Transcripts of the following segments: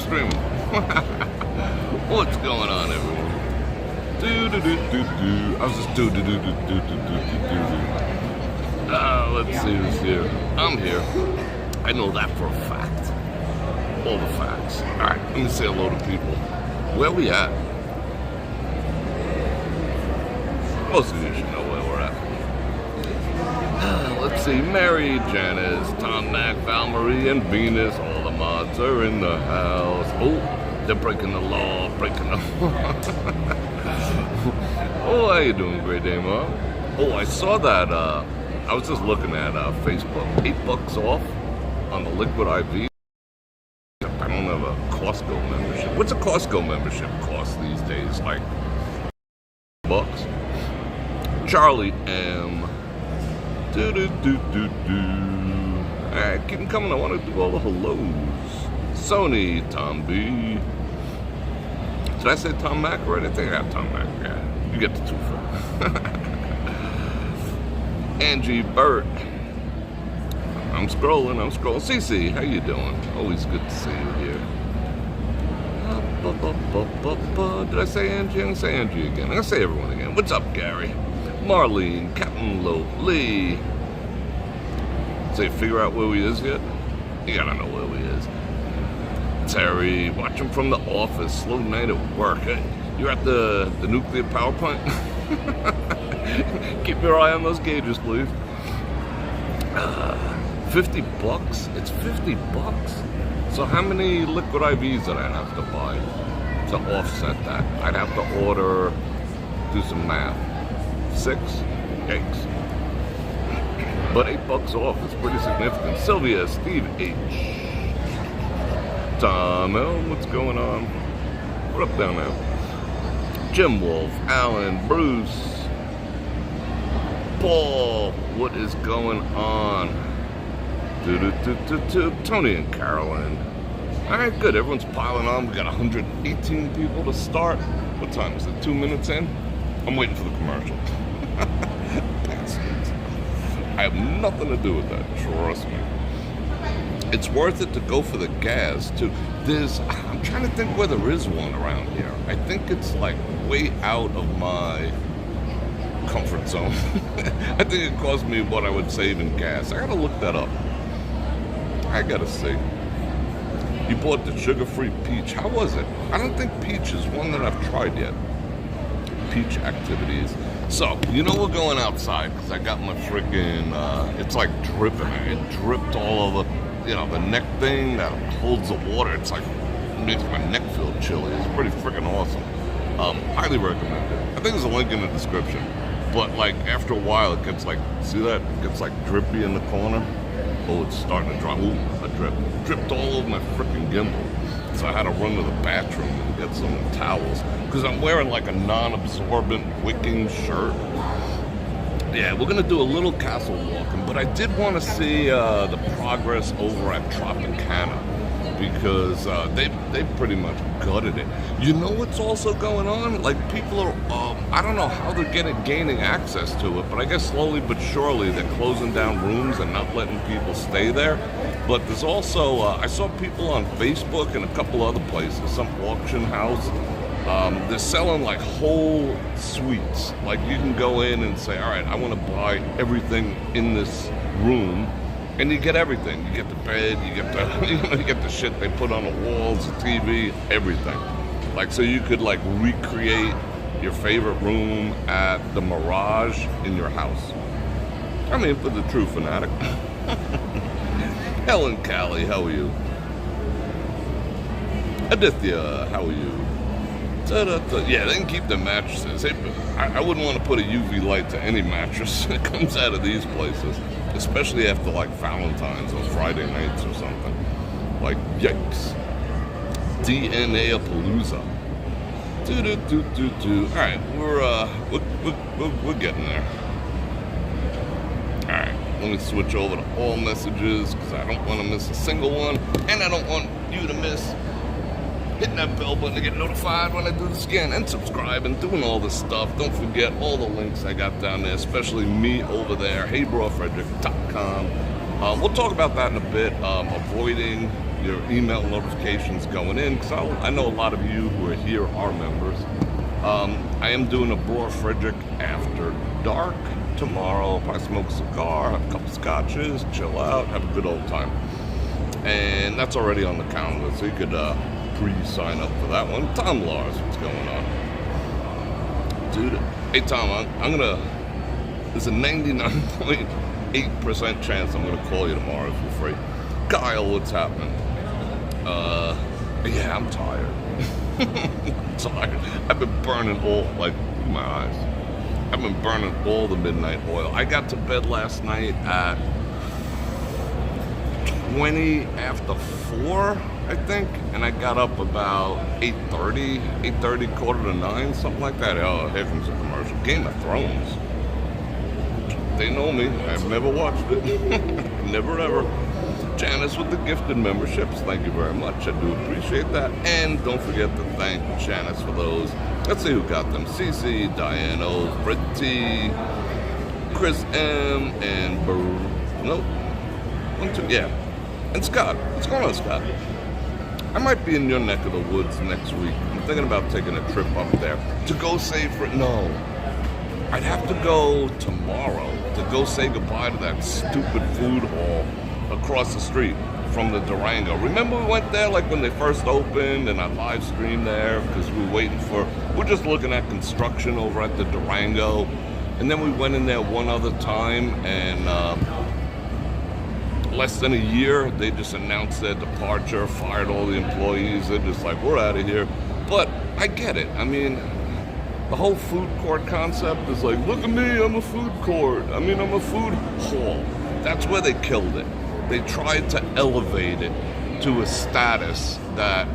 streaming. What's going on, everyone? I was just let's see who's here. I'm here. I know that for a fact. All the facts. Alright, let me say hello to people. Where we at? Most of you should know where we're at. Let's see. Mary, Janice, Tom, Mac, Val Marie, and Venus. All the mods are in the house. Oh, they're breaking the law. Breaking the law. Oh, how you doing, Great Dame, huh? Oh, I saw that. I was just looking at Facebook. $8 off on the liquid IV. I don't have a Costco membership. What's a Costco membership cost these days? Like bucks. Charlie M. Alright, keep them coming. I want to do all the hellos. Sony, Tom B. Did I say Tom Mac already? I think I have Tom Mac. Yeah, you get the two for. Angie Burt. I'm scrolling. Cece, how you doing? Always good to see you here. Did I say Angie? I'm going to say Angie again. I'm going to say everyone again. What's up, Gary? Marlene, Captain Loaf, Lee. Say, figure out where he is yet? You gotta know where he is. Terry, watch him from the office. Slow night at work. Hey, you're at the nuclear power plant? Keep your eye on those gauges, please. $50? It's $50. So how many liquid IVs did I have to buy to offset that? I'd have to order, do some math. 6? Yikes. But $8 off is pretty significant. Sylvia, Steve H. Tom L, what's going on? What up down there? Jim Wolf, Alan, Bruce, Paul, what is going on? Tony and Carolyn. Alright, good. Everyone's piling on. We got 118 people to start. What time is it? 2 minutes in? I'm waiting for the commercial. Bastards. I have nothing to do with that, trust me. It's worth it to go for the gas, too. I'm trying to think where there is one around here. I think it's like way out of my comfort zone. I think it cost me what I would save in gas. I gotta look that up. I gotta see. You bought the sugar-free peach. How was it? I don't think peach is one that I've tried yet. Peach activities. So, you know we're going outside because I got my freaking, it's like dripping. It dripped all over, the neck thing that holds the water. It's like, makes my neck feel chilly. It's pretty freaking awesome. Highly recommend it. I think there's a link in the description. But like, after a while, it gets like, see that? It gets like drippy in the corner. Oh, it's starting to drop. Ooh, a drip. Dripped all over my freaking gimbal. So I had to run to the bathroom and get some towels. Because I'm wearing like a non-absorbent wicking shirt. Yeah, we're going to do a little castle walking. But I did want to see the progress over at Tropicana. Because they pretty much gutted it. You know what's also going on? Like, people are, I don't know how they're gaining access to it, but I guess slowly but surely they're closing down rooms and not letting people stay there. But there's also, I saw people on Facebook and a couple other places, some auction house, they're selling like whole suites. Like, you can go in and say, all right, I want to buy everything in this room. And you get everything. You get the bed, you get the, you get the shit they put on the walls, the TV, everything. Like, so you could like recreate your favorite room at the Mirage in your house. I mean, for the true fanatic. Helen Callie, how are you? Aditya, how are you? Yeah, they can keep the mattresses. I wouldn't want to put a UV light to any mattress that comes out of these places. Especially after like Valentine's or Friday nights or something. Like, yikes. DNA-a-palooza. Alright, we're getting there. Alright, let me switch over to all messages because I don't want to miss a single one. And I don't want you to miss hitting that bell button to get notified when I do the scan, and subscribe and doing all this stuff. Don't forget all the links I got down there, especially me over there, brorfredrik.com. We'll talk about that in a bit, avoiding your email notifications going in, because I know a lot of you who are here are members. I am doing a Bror Fredrik after dark tomorrow. I'll probably smoke a cigar, have a couple scotches, chill out, have a good old time. And that's already on the calendar, so you could pre-sign up for that one. Tom Lars, what's going on? Dude, hey Tom, there's a 99.8% chance I'm gonna call you tomorrow if you're free. Kyle, what's happening? Yeah, I'm tired. I'm tired. I've been burning all, like, look at my eyes. I've been burning all the midnight oil. I got to bed last night at 20 after 4, I think, and I got up about 8:30, quarter to 9, something like that. Oh, here comes a commercial. Game of Thrones. They know me. I've never watched it. Never ever. Janice with the gifted memberships, thank you very much. I do appreciate that. And don't forget to thank Janice for those. Let's see who got them. Cece, Diane O, Fred T, Chris M, and nope. 1, 2, yeah. And Scott. What's going on, Scott? I might be in your neck of the woods next week. I'm thinking about taking a trip up there to go save for no. I'd have to go tomorrow to go say goodbye to that stupid food hall across the street from the Durango. Remember we went there like when they first opened, and I live streamed there because we we're just looking at construction over at the Durango. And then we went in there one other time, and less than a year, they just announced their departure, fired all the employees. They're just like, we're out of here. But I get it. I mean, the whole food court concept is like, look at me, I'm a food court. I mean, I'm a food hall. That's where they killed it. They tried to elevate it to a status that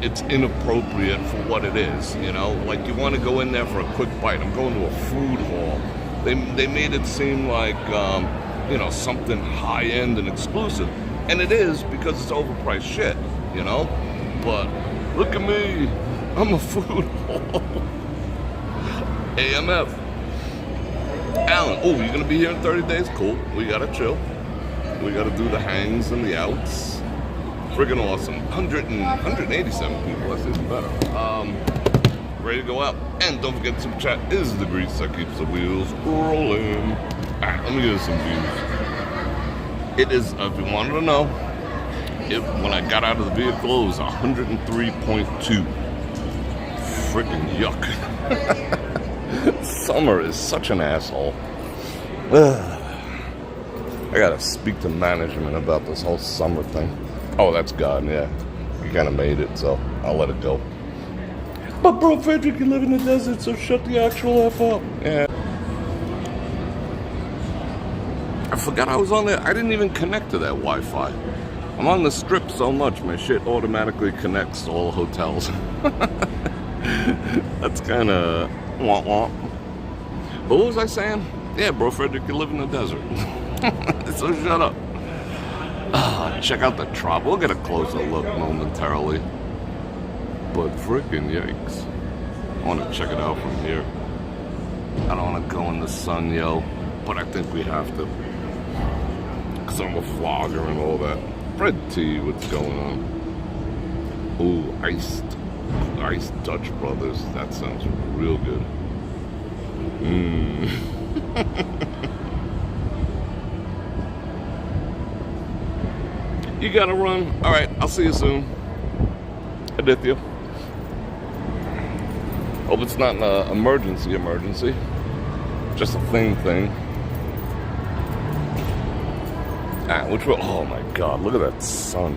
it's inappropriate for what it is, you know? Like, you want to go in there for a quick bite. I'm going to a food hall. They made it seem like, you know, something high-end and exclusive. And it is, because it's overpriced shit, you know? But look at me, I'm a food hall. AMF. Alan, oh, you're going to be here in 30 days? Cool. We got to chill. We got to do the hangs and the outs. Friggin' awesome. 187 people. That's even better. Ready to go out. And don't forget, Super Chat is the grease that keeps the wheels rolling. All right, let me get some views. It is, if you wanted to know, when I got out of the vehicle, it was 103.2. Friggin' yuck. Summer is such an asshole. I gotta speak to management about this whole summer thing. Oh, that's gone, yeah. You kind of made it, so I'll let it go. But Bror Fredrik, you live in the desert, so shut the actual F up. Yeah. I forgot I was on there. I didn't even connect to that Wi-Fi. I'm on the strip so much, my shit automatically connects to all the hotels. That's kind of womp. But what was I saying? Yeah, Bror Fredrik, you live in the desert. So shut up. Check out the Trop. We'll get a closer look momentarily. But freaking yikes. I want to check it out from here. I don't want to go in the sun, yo. But I think we have to. Because I'm a vlogger and all that. Fred T, what's going on? Ooh, iced Dutch Brothers. That sounds real good. You gotta run. All right, I'll see you soon. Aditya. Hope it's not an emergency. Just a thing. Oh my God, look at that sun.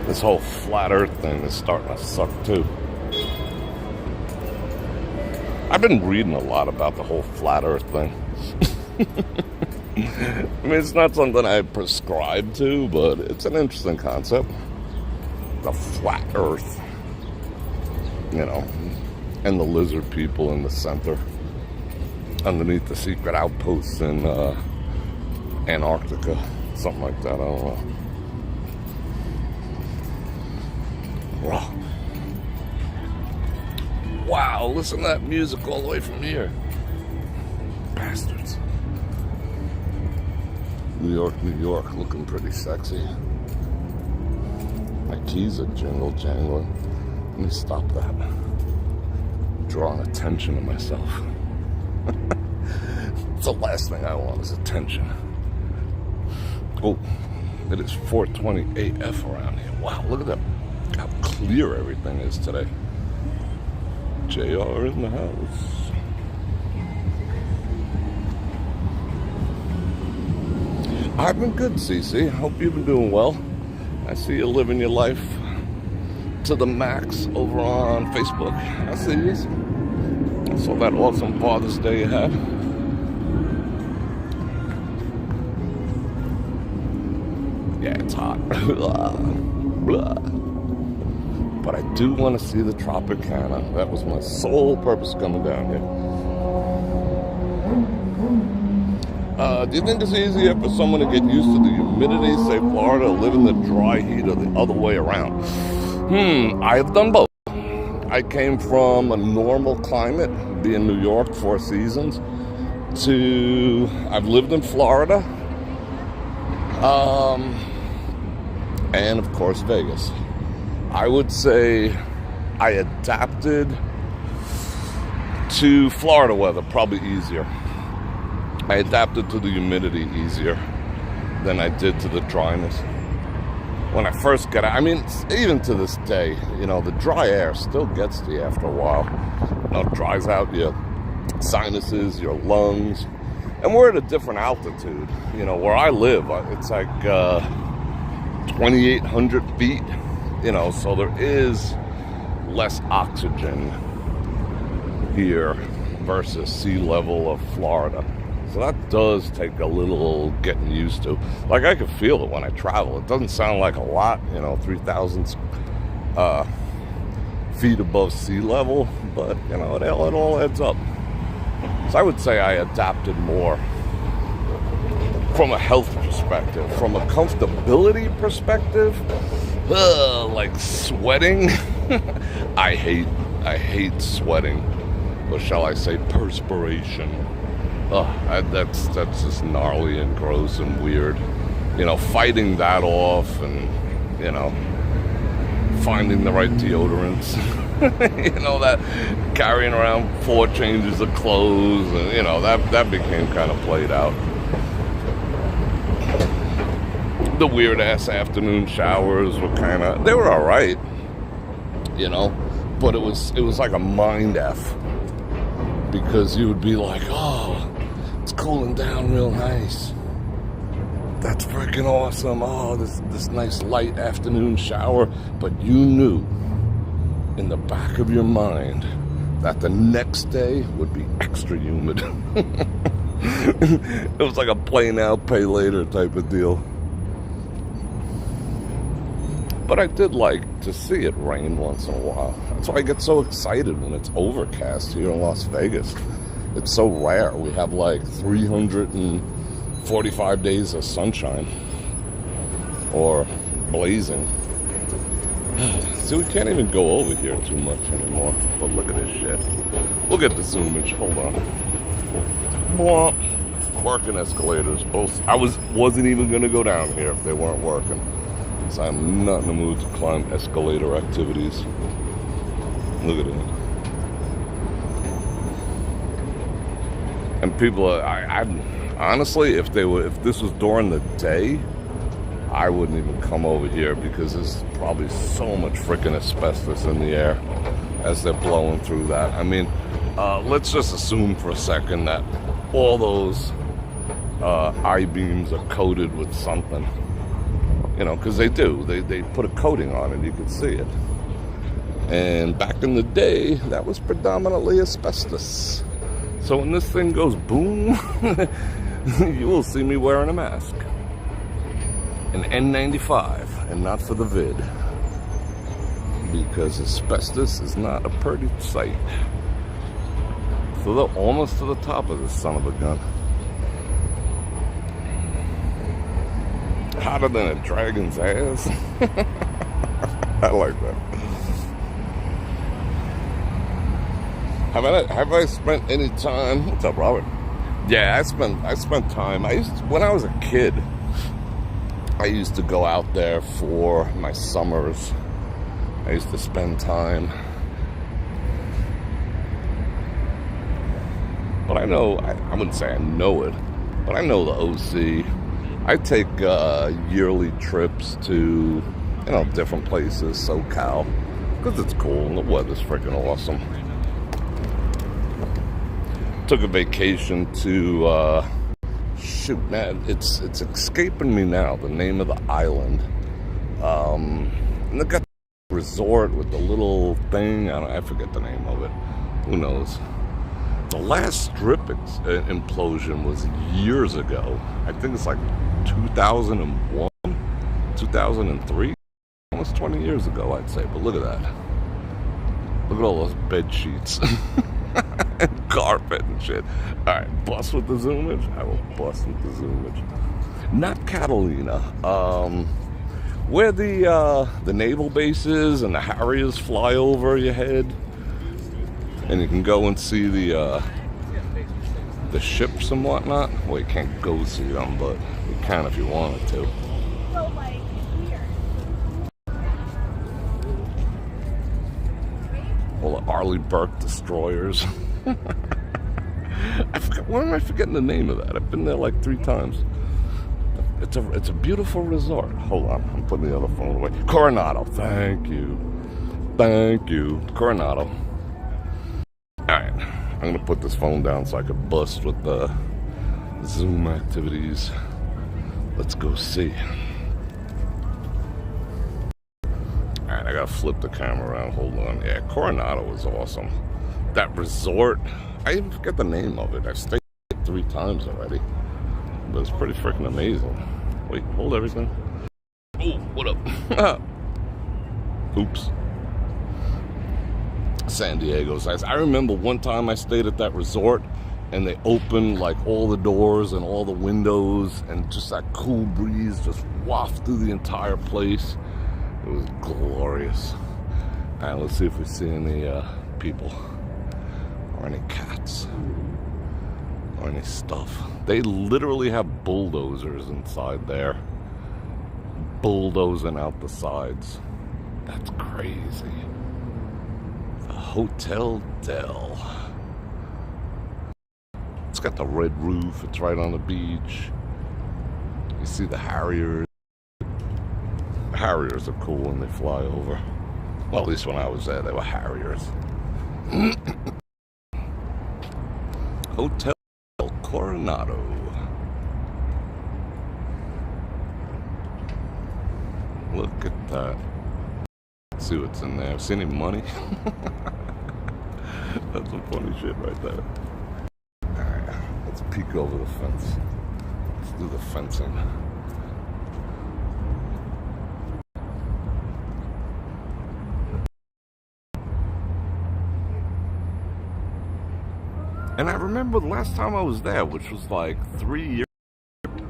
This whole flat earth thing is starting to suck too. I've been reading a lot about the whole flat earth thing. I mean, it's not something I prescribe to, but it's an interesting concept. The flat earth. You know, and the lizard people in the center. Underneath the secret outposts in Antarctica. Something like that, I don't know. Wow, listen to that music all the way from here. Bastards. New York, looking pretty sexy. keys are jingle jangling. Let me stop that. Drawing attention to myself. It's the last thing I want is attention. Oh, it is 4:20 AF around here. Wow, look at that. How clear everything is today. JR in the house. I've been good, CC. Hope you've been doing well. I see you living your life to the max over on Facebook. I see you. I saw that awesome Father's Day you had. Yeah, it's hot. But I do want to see the Tropicana. That was my sole purpose coming down here. Do you think it's easier for someone to get used to the humidity, say Florida, live in the dry heat, or the other way around? I have done both. I came from a normal climate, being New York, 4 seasons, to I've lived in Florida, and of course Vegas. I would say I adapted to Florida weather probably easier. I adapted to the humidity easier than I did to the dryness. When I first got out, I mean, even to this day, you know, the dry air still gets to you after a while. You know, it dries out your sinuses, your lungs. And we're at a different altitude. You know, where I live, it's like 2,800 feet. You know, so there is less oxygen here versus sea level of Florida. So that does take a little getting used to. Like, I can feel it when I travel. It doesn't sound like a lot, you know, 3,000 feet above sea level, but, you know, it all adds up. So I would say I adapted more from a health perspective. From a comfortability perspective, like sweating, I hate sweating, or shall I say perspiration. That's just gnarly and gross and weird. You know, fighting that off, and, you know, finding the right deodorants. You know, that carrying around 4 changes of clothes, and, you know, that became kind of played out. The weird ass afternoon showers were they were all right, you know, but it was like a mind F, because you would be like, oh, it's cooling down real nice. That's freaking awesome. Oh, this nice light afternoon shower. But you knew in the back of your mind that the next day would be extra humid. It was like a play now, pay later type of deal. But I did like to see it rain once in a while. That's why I get so excited when it's overcast here in Las Vegas. It's so rare. We have like 345 days of sunshine, or blazing. See, we can't even go over here too much anymore. But look at this shit. We'll get the zoomage. Hold on. Blah. Working escalators. Both. I wasn't even going to go down here if they weren't working. So I'm not in the mood to climb escalator activities. Look at it. And people, I honestly, if this was during the day, I wouldn't even come over here, because there's probably so much freaking asbestos in the air as they're blowing through that. I mean, let's just assume for a second that all those I-beams are coated with something. You know, because they do. They put a coating on it. You can see it. And back in the day, that was predominantly asbestos. So when this thing goes boom, you will see me wearing a mask. An N95, and not for the vid. Because asbestos is not a pretty sight. So they're almost to the top of this son of a gun. Hotter than a dragon's ass. I like that. Have I spent any time? What's up, Robert? Yeah, I spent time. When I was a kid, I used to go out there for my summers I used to spend time. But I know, I wouldn't say I know it, but I know the OC. I take yearly trips to, different places, SoCal, because it's cool and the weather's freaking awesome. Took a vacation to, shoot, man, it's escaping me now, the name of the island. And they got the resort with the little thing, I forget the name of it. Who knows? The last strip implosion was years ago. I think it's like 2001, 2003. Almost 20 years ago, I'd say. But look at that. Look at all those bed sheets. And carpet and shit. Alright, bust with the zoomage? I will bust with the zoomage. Not Catalina. Where the naval base is and the Harriers fly over your head. And you can go and see the ships and whatnot. Well, you can't go see them, but you can if you wanted to. All the Arleigh Burke destroyers. Why am I forgetting the name of that? I've been there like 3 times. It's a beautiful resort. Hold on, I'm putting the other phone away. Coronado. Thank you. Coronado. Alright, I'm going to put this phone down so I can bust with the Zoom activities. Let's go see. Alright, I got to flip the camera around. Hold on. Yeah, Coronado is awesome. That resort, I even forget the name of it. I've stayed 3 times already. But it's pretty freaking amazing. Wait, hold everything. Oh, what up? Oops. San Diego's nice. I remember one time I stayed at that resort and they opened like all the doors and all the windows and just that cool breeze just wafted through the entire place. It was glorious. All right, let's see if we see any people or any cats or any stuff. They literally have bulldozers inside there, bulldozing out the sides. That's crazy. Hotel Del. It's got the red roof. It's right on the beach. You see the Harriers. The Harriers are cool when they fly over. Well, at least when I was there, they were Harriers. Hotel Coronado. Look at that. Let's see what's in there. See any money? That's some funny shit right there. Alright, let's peek over the fence. Let's do the fencing. And I remember the last time I was there, which was like 3 years ago,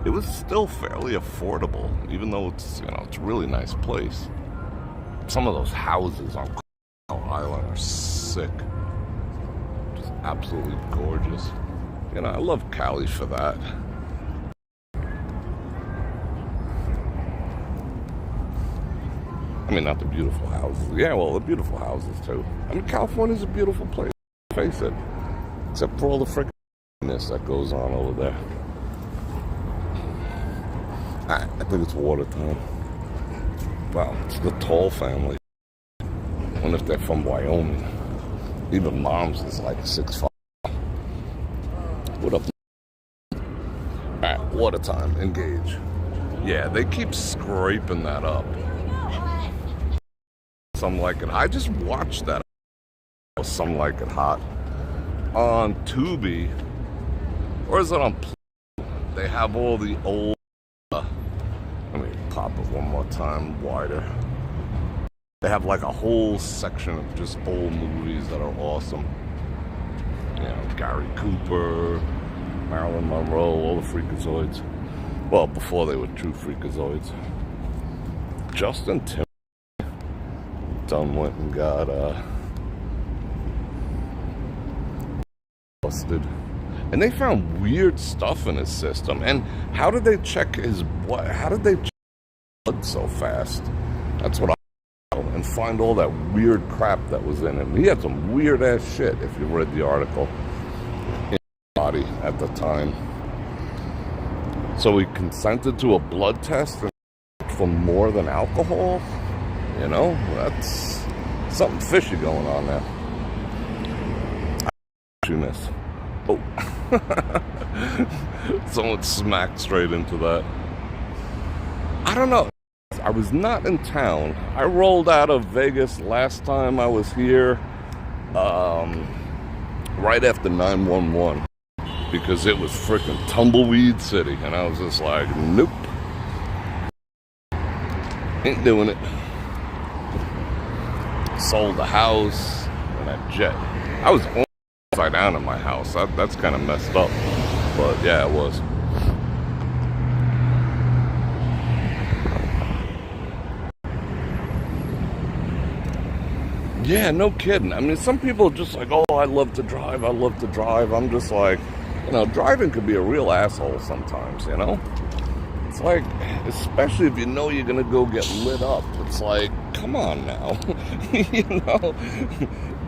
it was still fairly affordable, even though it's, it's a really nice place. Some of those houses on Coronado Island are sick. Just absolutely gorgeous. I love Cali for that. I mean, not the beautiful houses. Yeah, well, the beautiful houses too. I mean, California's a beautiful place. Face it. Except for all the frickiness that goes on over there. I think it's water time. Wow, it's the Tall family. I wonder if they're from Wyoming. Even mom's is like 6'5". What up? Alright, water time. Engage. Yeah, they keep scraping that up. Some Like It. I just watched that. Some Like It Hot on Tubi, or is it on? They have all the old. Let me pop it one more time wider. They have like a whole section of just old movies that are awesome. Gary Cooper, Marilyn Monroe, all the freakazoids. Well, before they were true freakazoids. Justin Timberlake done went and got busted. And they found weird stuff in his system. And how did they check his blood? How did they check his blood so fast? That's what and find all that weird crap that was in him. He had some weird ass shit if you read the article in body at the time. So he consented to a blood test for more than alcohol. You know, that's something fishy going on there. Oh. Someone smacked straight into that. I don't know. I was not in town. I rolled out of Vegas last time I was here, right after 9/11, because it was freaking tumbleweed city, and I was just like, nope, ain't doing it. Sold the house and a jet. I was upside down in my house. That's kind of messed up, but yeah, it was. Yeah, no kidding. I mean, some people are just like, oh, I love to drive. I'm just like, you know, driving could be a real asshole sometimes, you know? It's like, especially if you know you're going to go get lit up. It's like, come on now. You know?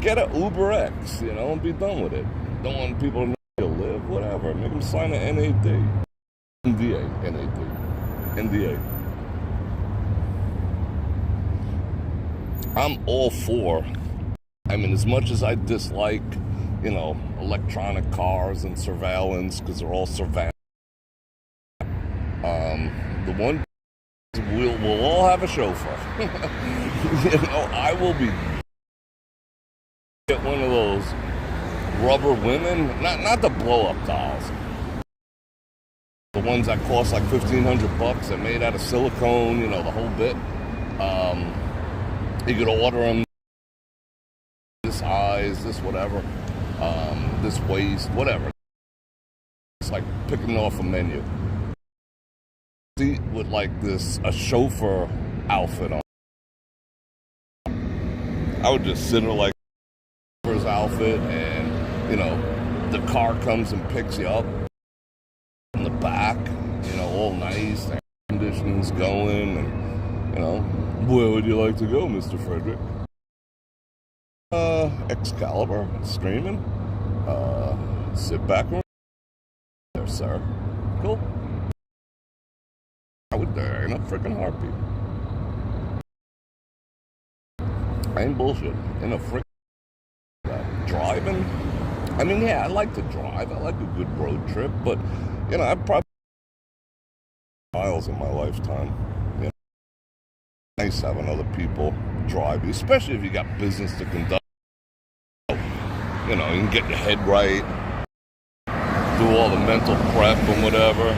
Get an Uber X, you know, and be done with it. Don't want people to know you live, whatever. Make them sign an NAD. NDA. I'm all for, I mean, as much as I dislike, you know, electronic cars and surveillance, because they're all surveillance, the one, we'll all have a chauffeur. You know, I will be, get one of those rubber women, not the blow-up dolls, the ones that cost like $1,500, they're made out of silicone, you know, the whole bit. You could order them this size, this whatever, this waist, whatever. It's like picking off a menu. See, with like a chauffeur outfit on. I would just sit there like a chauffeur's outfit, and you know, the car comes and picks you up in the back, you know, all nice, the air conditioning's going, and you know. Where would you like to go, Mr. Fredrik? Excalibur, streaming. Sit back there, sir. Cool. I would die in a freaking heartbeat. I ain't bullshit. In a freaking driving. I mean, yeah, I like to drive. I like a good road trip, but you know, I've probably miles in my lifetime. Nice having other people drive you, especially if you got business to conduct. You know, you can get your head right, do all the mental prep and whatever.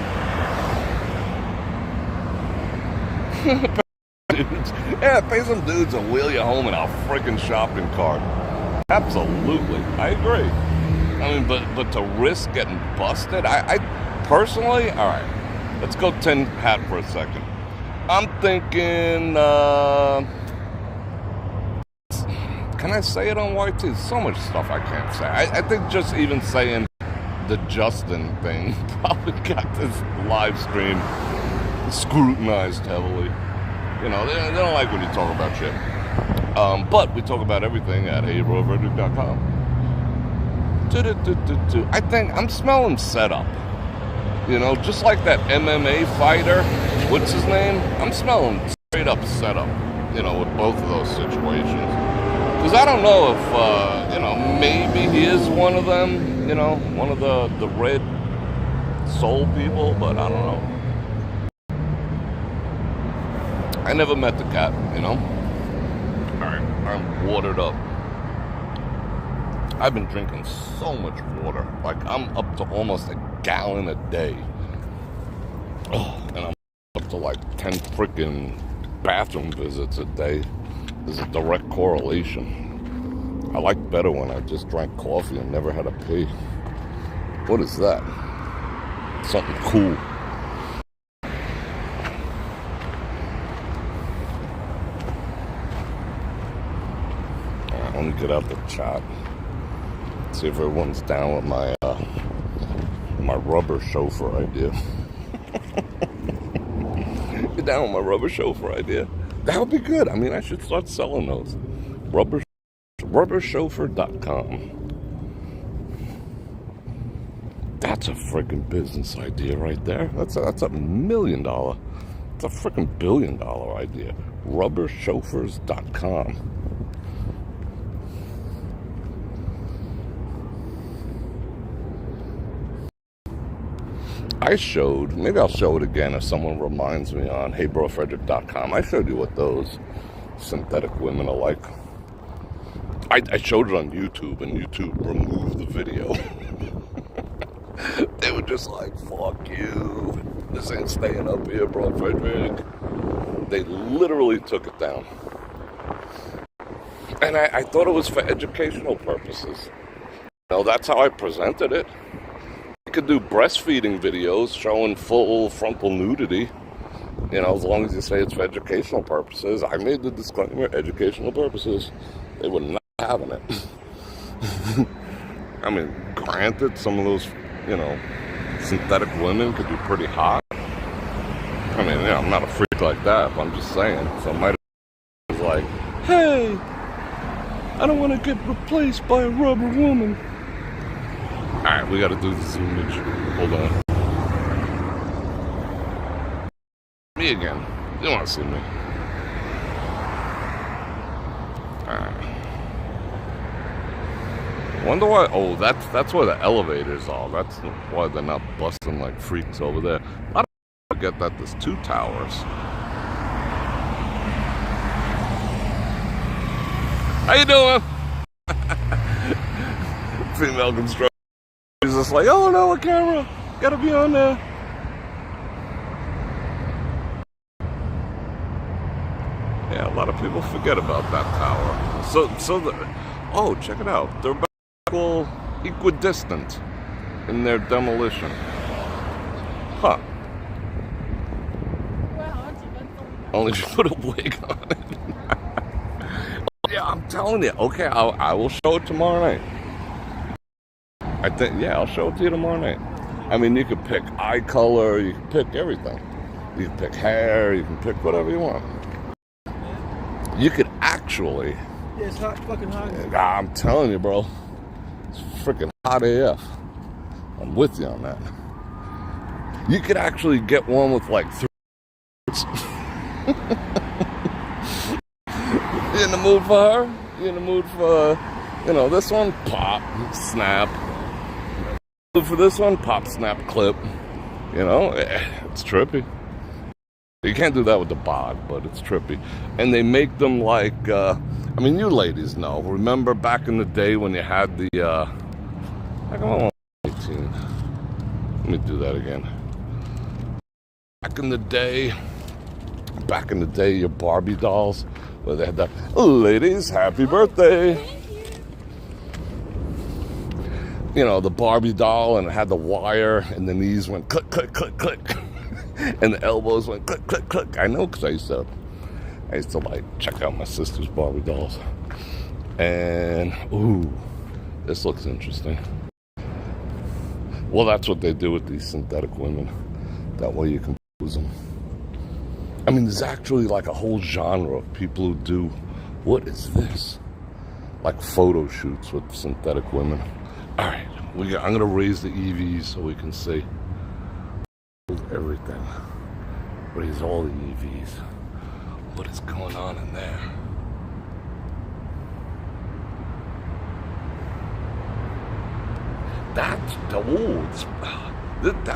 Yeah, pay some dudes and wheel you home in a freaking shopping cart. Absolutely, I agree. I mean, but to risk getting busted, I personally, all right, let's go tin hat for a second. I'm thinking, can I say it on YT? So much stuff I can't say. I think just even saying the Justin thing probably got this live stream scrutinized heavily. You know, they don't like when you talk about shit. But we talk about everything at brorfredrik.com. I think I'm smelling setup. You know, just like that MMA fighter, what's his name? I'm smelling straight up setup, you know, with both of those situations. Because I don't know if, you know, maybe he is one of them, you know, one of the red soul people, but I don't know. I never met the cat, you know. Alright, I'm watered up. I've been drinking so much water. Like, I'm up to almost a gallon a day. Oh, and I'm up to like 10 freaking bathroom visits a day. There's a direct correlation. I like better when I just drank coffee and never had to pee. What is that? Something cool. Alright, let me get out the chat. See if everyone's down with my rubber chauffeur idea. You're down with my rubber chauffeur idea? That would be good. I mean, I should start selling those. Rubberchauffeur.com. That's a freaking business idea right there. That's a $1 million. It's a freaking $1 billion idea. Rubberchauffeurs.com. I showed, maybe I'll show it again if someone reminds me on brorfredrik.com. I showed you what those synthetic women are like. I showed it on YouTube, and YouTube removed the video. They were just like, fuck you. This ain't staying up here, Bror Fredrik. They literally took it down. And I thought it was for educational purposes. You know, that's how I presented it. You could do breastfeeding videos showing full frontal nudity. You know, as long as you say it's for educational purposes. I made the disclaimer, educational purposes. They were not having it. I mean, granted, some of those, you know, synthetic women could be pretty hot. I mean, yeah, I'm not a freak like that, but I'm just saying. So might have been like, hey, I don't want to get replaced by a rubber woman. Alright, we gotta do the zoomage. Hold on. Me again. You wanna see me? Alright. Wonder why. Oh, that's where the elevators are. That's why they're not busting like freaks over there. I don't forget that there's 2 towers. How you doing? Female construction. He's just like, oh no, a camera. Gotta be on there. Yeah, a lot of people forget about that tower. Oh, check it out. They're equidistant in their demolition. Huh. Only if you put a wig on it. Yeah, I'm telling you. Okay, I will show it tomorrow night. I think, yeah, I'll show it to you tomorrow night. I mean, you can pick eye color, you can pick everything. You can pick hair, you can pick whatever you want. You could actually... Yeah, it's hot, fucking hot. I'm telling you, bro. It's freaking hot AF. I'm with you on that. You could actually get one with like 3... You in the mood for her? You in the mood for, you know, this one? Pop, snap. For this one, pop, snap, clip. You know, it's trippy. You can't do that with the bod, but it's trippy. And they make them like, I mean, you ladies know. Remember back in the day when you had the, like I'm on 18. Let me do that again. Back in the day, your Barbie dolls, where they had that, ladies, happy birthday. You know, the Barbie doll, and it had the wire, and the knees went click, click, click, click. And the elbows went click, click, click. I know, because I used to like check out my sister's Barbie dolls. And, ooh, this looks interesting. Well, that's what they do with these synthetic women. That way you can use them. I mean, there's actually like a whole genre of people who do, what is this? Like photo shoots with synthetic women. All right, I'm going to raise the EVs so we can see everything. Raise all the EVs. What is going on in there? That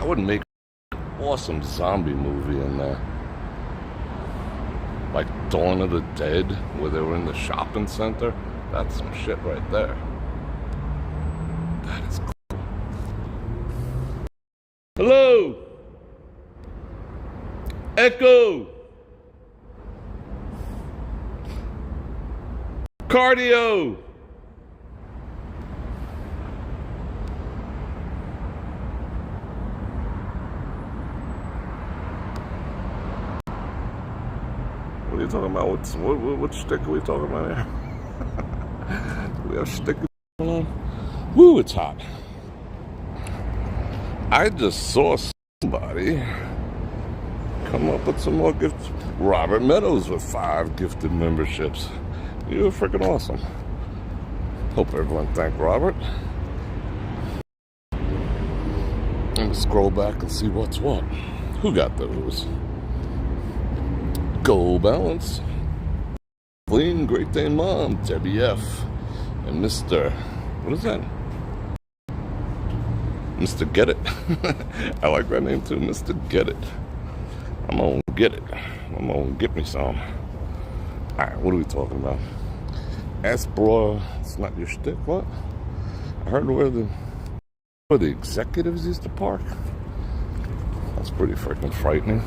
would make an awesome zombie movie in there. Like Dawn of the Dead, where they were in the shopping center. That's some shit right there. That is cool. Hello? Echo. Cardio. What are you talking about? What stick are we talking about here? Do we have stick going on? Woo, it's hot. I just saw somebody come up with some more gifts. Robert Meadows with 5 gifted memberships. You're freaking awesome. Hope everyone thanked Robert. Let me scroll back and see what's what. Who got those? Gold Balance. Clean Great Dane Mom, Debbie F. And Mr. What is that? Mr. Get It. I like that name too, Mr. Get It. I'm gonna get it. I'm gonna get me some. Alright, what are we talking about? Ask Bror, it's not your shtick, what? I heard where the executives used to park. That's pretty freaking frightening.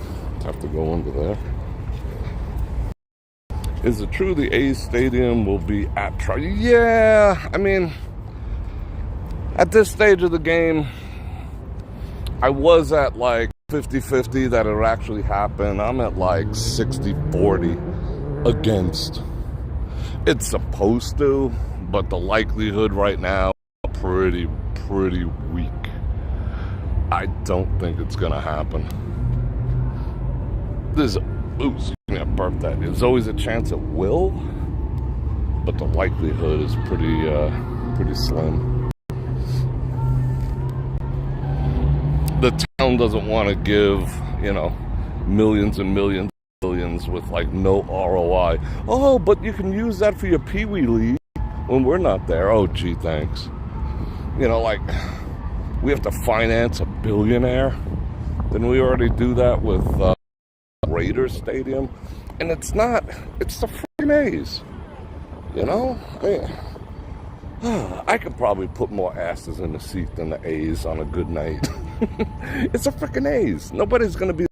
Have to go under there. Is it true the A's stadium will be at Yeah, I mean, at this stage of the game, I was at like 50-50 that it would actually happen. I'm at like 60-40 against. It's supposed to, but the likelihood right now is pretty weak. I don't think it's gonna happen. There's I burped that. There's always a chance it will, but the likelihood is pretty slim. The town doesn't want to give, millions and millions and millions with like no ROI. Oh, but you can use that for your Pee Wee League when we're not there. Oh, gee, thanks. Like we have to finance a billionaire. Didn't we already do that with Raiders Stadium? And it's the freaking A's. I could probably put more asses in the seat than the A's on a good night. It's a freaking A's. Nobody's gonna be,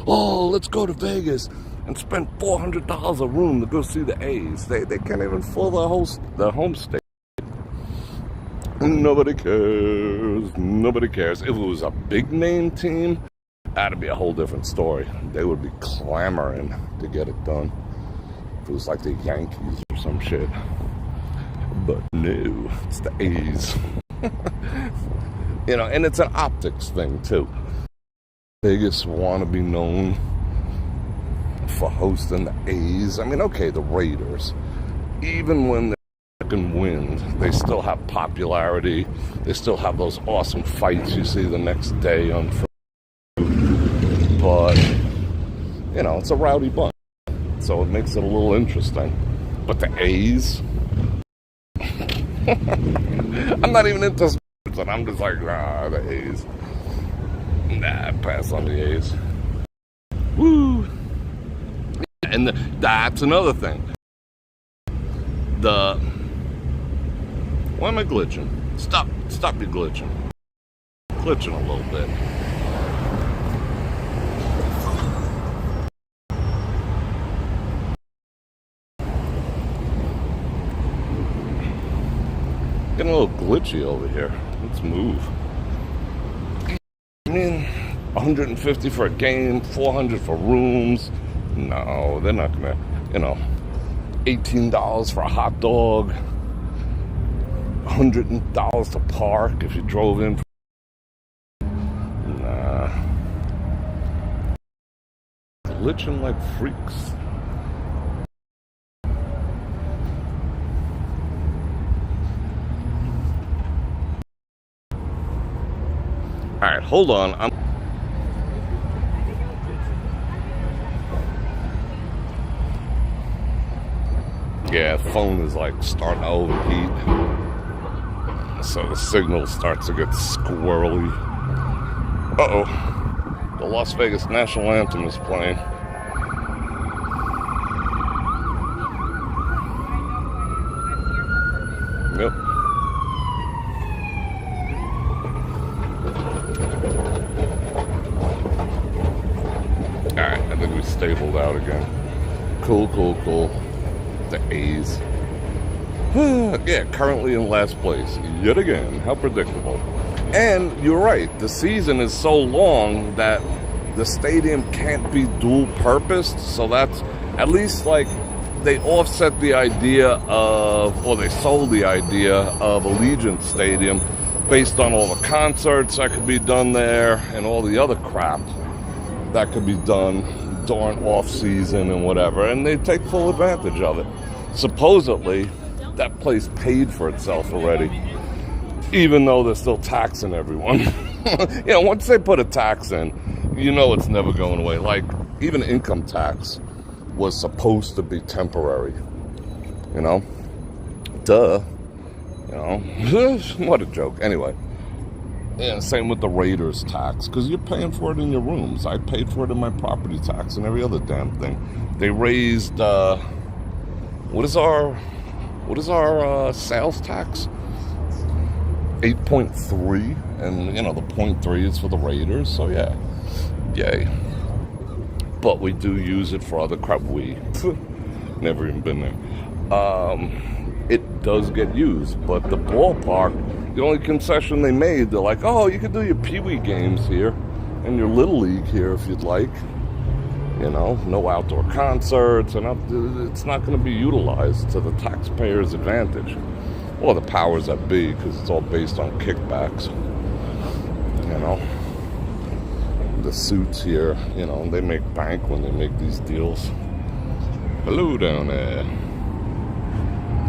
oh, let's go to Vegas and spend $400 a room to go see the A's. They can't even fill the home state. Nobody cares. Nobody cares. If it was a big name team, that'd be a whole different story. They would be clamoring to get it done. If it was like the Yankees or some shit. But no, it's the A's. And it's an optics thing too. Vegas want to be known for hosting the A's. I mean, okay, the Raiders, even when they're fucking wind, they still have popularity. They still have those awesome fights you see the next day on. But it's a rowdy bunch, so it makes it a little interesting. But the A's, I'm not even into sports, and I'm just like, nah, the A's. Nah, pass on the A's. Woo! And that's another thing. Why am I glitching? Stop you glitching. Glitching a little bit. Getting a little glitchy over here. Let's move. I mean, 150 for a game, 400 for rooms. No, they're not gonna, $18 for a hot dog, $100 to park if you drove in. Nah. Glitching like freaks. All right, hold on. Yeah, the phone is like starting to overheat. So the signal starts to get squirrely. Uh-oh. The Las Vegas National Anthem is playing. Yep. Alright, I think we stabled out again. Cool. The A's. Yeah, currently in last place. Yet again. How predictable. And you're right. The season is so long that the stadium can't be dual purposed. So that's at least like they offset the idea of, or they sold the idea of Allegiant Stadium based on all the concerts that could be done there and all the other crap that could be done during off-season and whatever, and they take full advantage of it. Supposedly, that place paid for itself already, even though they're still taxing everyone. You know, once they put a tax in, you know it's never going away. Like, even income tax was supposed to be temporary, you know? Duh. You know? What a joke. Anyway. Yeah, same with the Raiders tax, because you're paying for it in your rooms. I paid for it in my property tax and every other damn thing. They raised, what is our sales tax? 8.3, and, you know, the 0.3 is for the Raiders, so yeah. Yay. But we do use it for other crap. Never even been there. It does get used, but the ballpark, the only concession they made, they're like, oh, you can do your Pee Wee games here and your Little League here if you'd like. You know, no outdoor concerts, and it's not going to be utilized to the taxpayer's advantage. Or the powers that be, because it's all based on kickbacks. You know, the suits here, you know, they make bank when they make these deals. Hello down there.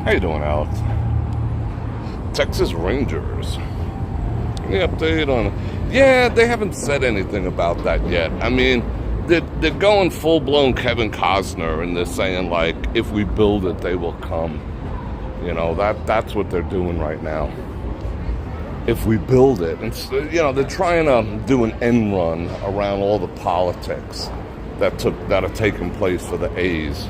How you doing, Alex? Texas Rangers. Any update on... Yeah, they haven't said anything about that yet. I mean, they're going full-blown Kevin Costner, and they're saying, like, if we build it, they will come. You know, that's what they're doing right now. If we build it. And, you know, they're trying to do an end run around all the politics that are taking place for the A's.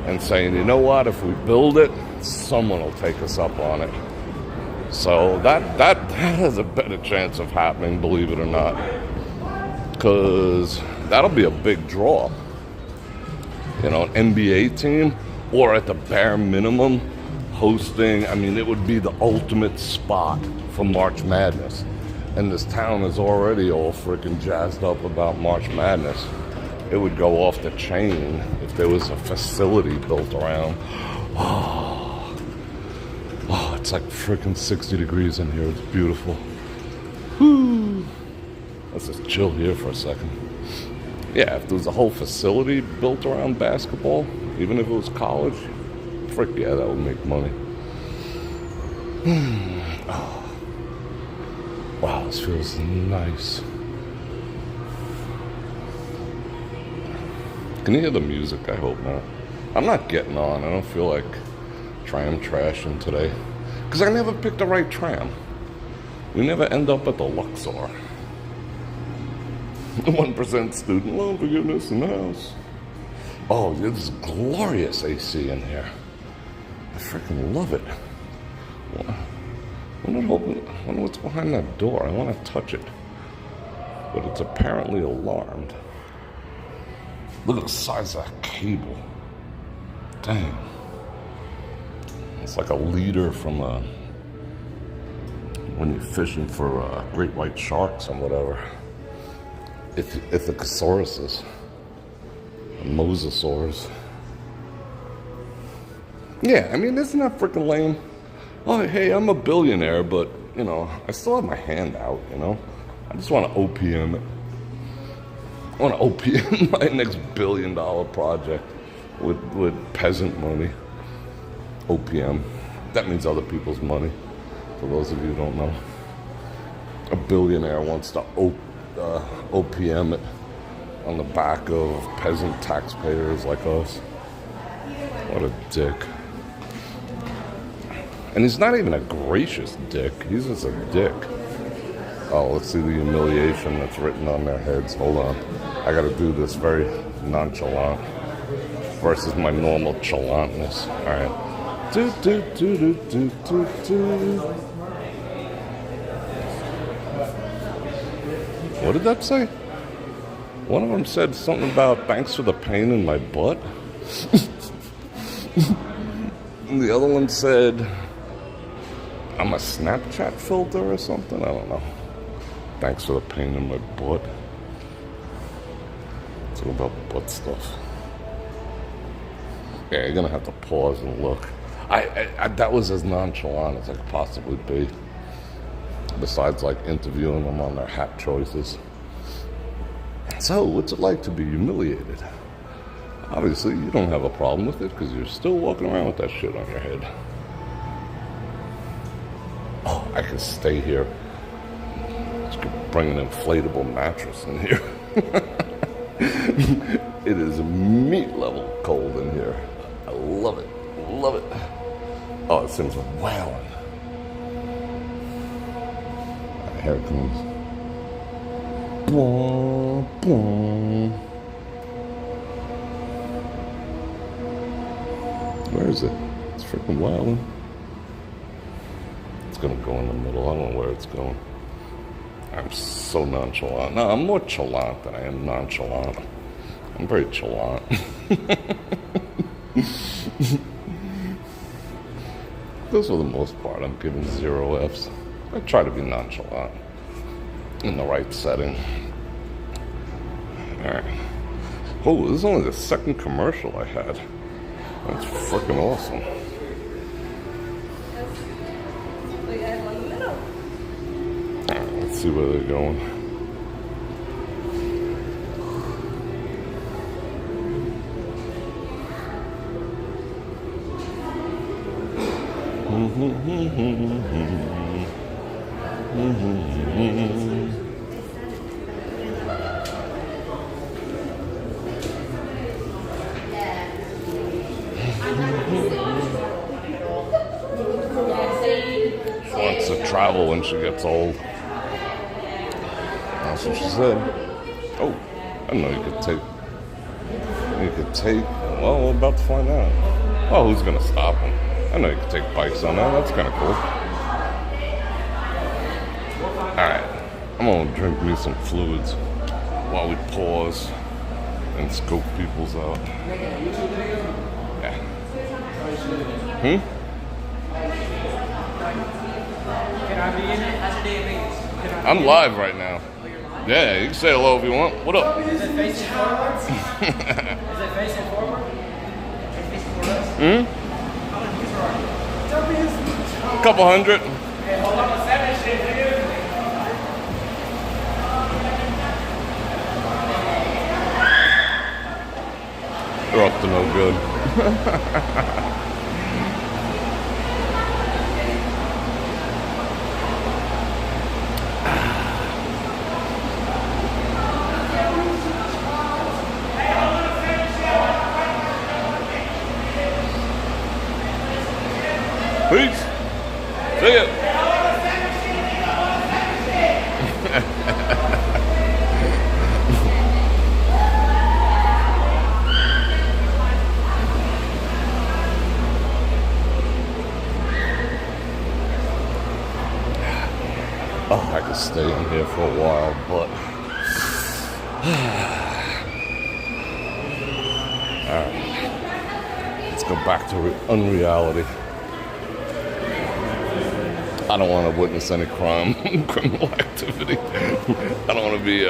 And saying, you know what, if we build it, someone will take us up on it. So that has a better chance of happening, believe it or not. Because that'll be a big draw. You know, an NBA team, or at the bare minimum, hosting, I mean, it would be the ultimate spot for March Madness. And this town is already all freaking jazzed up about March Madness. It would go off the chain if there was a facility built around. Oh, it's like freaking 60 degrees in here. It's beautiful. Whew. Let's just chill here for a second. Yeah, if there was a whole facility built around basketball, even if it was college, frick yeah, that would make money. Oh. Wow, this feels nice. Can you hear the music? I hope not. I'm not getting on. I don't feel like tram trashing today. Because I never picked the right tram. We never end up at the Luxor. 1% student loan forgiveness in the house. Oh, there's glorious AC in here. I freaking love it. I wonder what's behind that door. I want to touch it. But it's apparently alarmed. Look at the size of that cable. Dang. It's like a leader from when you're fishing for great white sharks and whatever. Ichthysauruses. Mosasaurs. Yeah, I mean, isn't that freaking lame? Oh, hey, I'm a billionaire, but, you know, I still have my hand out, you know? I just want to OPM it. I want to OPM my next $1 billion project with peasant money. OPM. That means other people's money, for those of you who don't know. A billionaire wants to OPM it on the back of peasant taxpayers like us. What a dick. And he's not even a gracious dick. He's just a dick. Oh, let's see the humiliation that's written on their heads. Hold on. I gotta do this very nonchalant versus my normal chalantness. All right. Do, do, do, do, do, do, do. What did that say? One of them said something about thanks for the pain in my butt. And the other one said I'm a Snapchat filter or something. I don't know. Thanks for the pain in my butt. It's all about butt stuff. Yeah, you're gonna have to pause and look. I that was as nonchalant as I could possibly be. Besides, like, interviewing them on their hat choices. So, what's it like to be humiliated? Obviously, you don't have a problem with it because you're still walking around with that shit on your head. Oh, I could stay here. Just could bring an inflatable mattress in here. It is meat level cold in here. I love it. Love it. Oh, it seems wailing. Here it comes. Boom, boom. Where is it? It's freaking wailing. It's gonna go in the middle. I don't know where it's going. I'm so nonchalant. No, I'm more chalant than I am nonchalant. I'm very chalant. Because for the most part, I'm giving 0 Fs. I try to be nonchalant in the right setting. Alright. Oh, this is only the second commercial I had. That's freaking awesome. Alright, let's see where they're going. She wants to travel when she gets old. That's what she said. Oh, I didn't know you could take. Well, we're about to find out. Oh, who's gonna stop him? I know you can take bikes on that. That's kind of cool. Alright. I'm going to drink me some fluids while we pause and scope people's out. Yeah. I'm live right now. Yeah, you can say hello if you want. What up? Is it facing forward? Is it facing forward? A couple hundred. Okay, hold on a second, shit, dude. They're up to no good. Peace. See ya. Oh, I could stay in here for a while, but all right. Let's go back to unreality. I don't want to witness any criminal activity. I don't want to be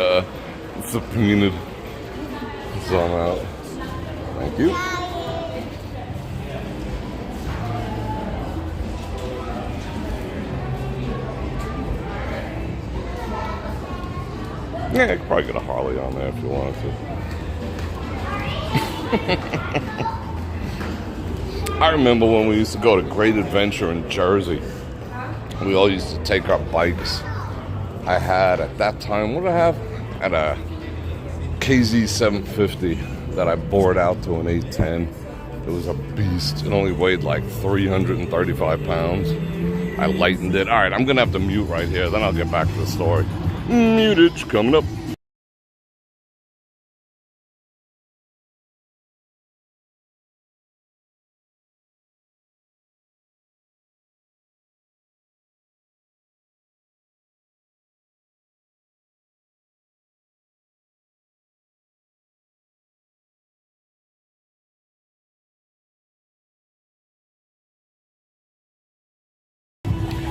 subpoenaed. So I'm out. Thank you. Yeah, you could probably get a Harley on there if you wanted to. I remember when we used to go to Great Adventure in Jersey. We all used to take our bikes. I had, at that time, what did I have? I had a KZ 750 that I bored out to an 810. It was a beast. It only weighed like 335 pounds. I lightened it. All right, I'm going to have to mute right here. Then I'll get back to the story. Mutage coming up.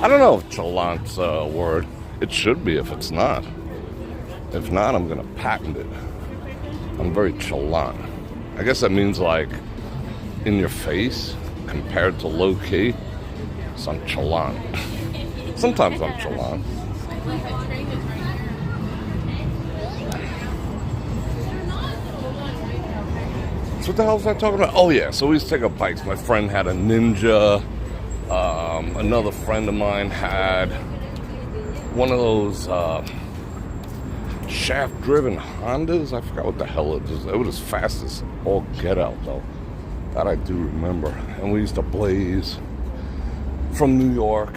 I don't know if chalant's a word. It should be if it's not. If not, I'm going to patent it. I'm very chalant. I guess that means like in your face compared to low key. So I'm chalant. Sometimes I'm chalant. It's what the hell was I talking about? Oh yeah, so we used to take up bikes. My friend had a Ninja. Another friend of mine had one of those shaft-driven Hondas. I forgot what the hell it was. It was as fast as all get out, though. That I do remember. And we used to blaze from New York.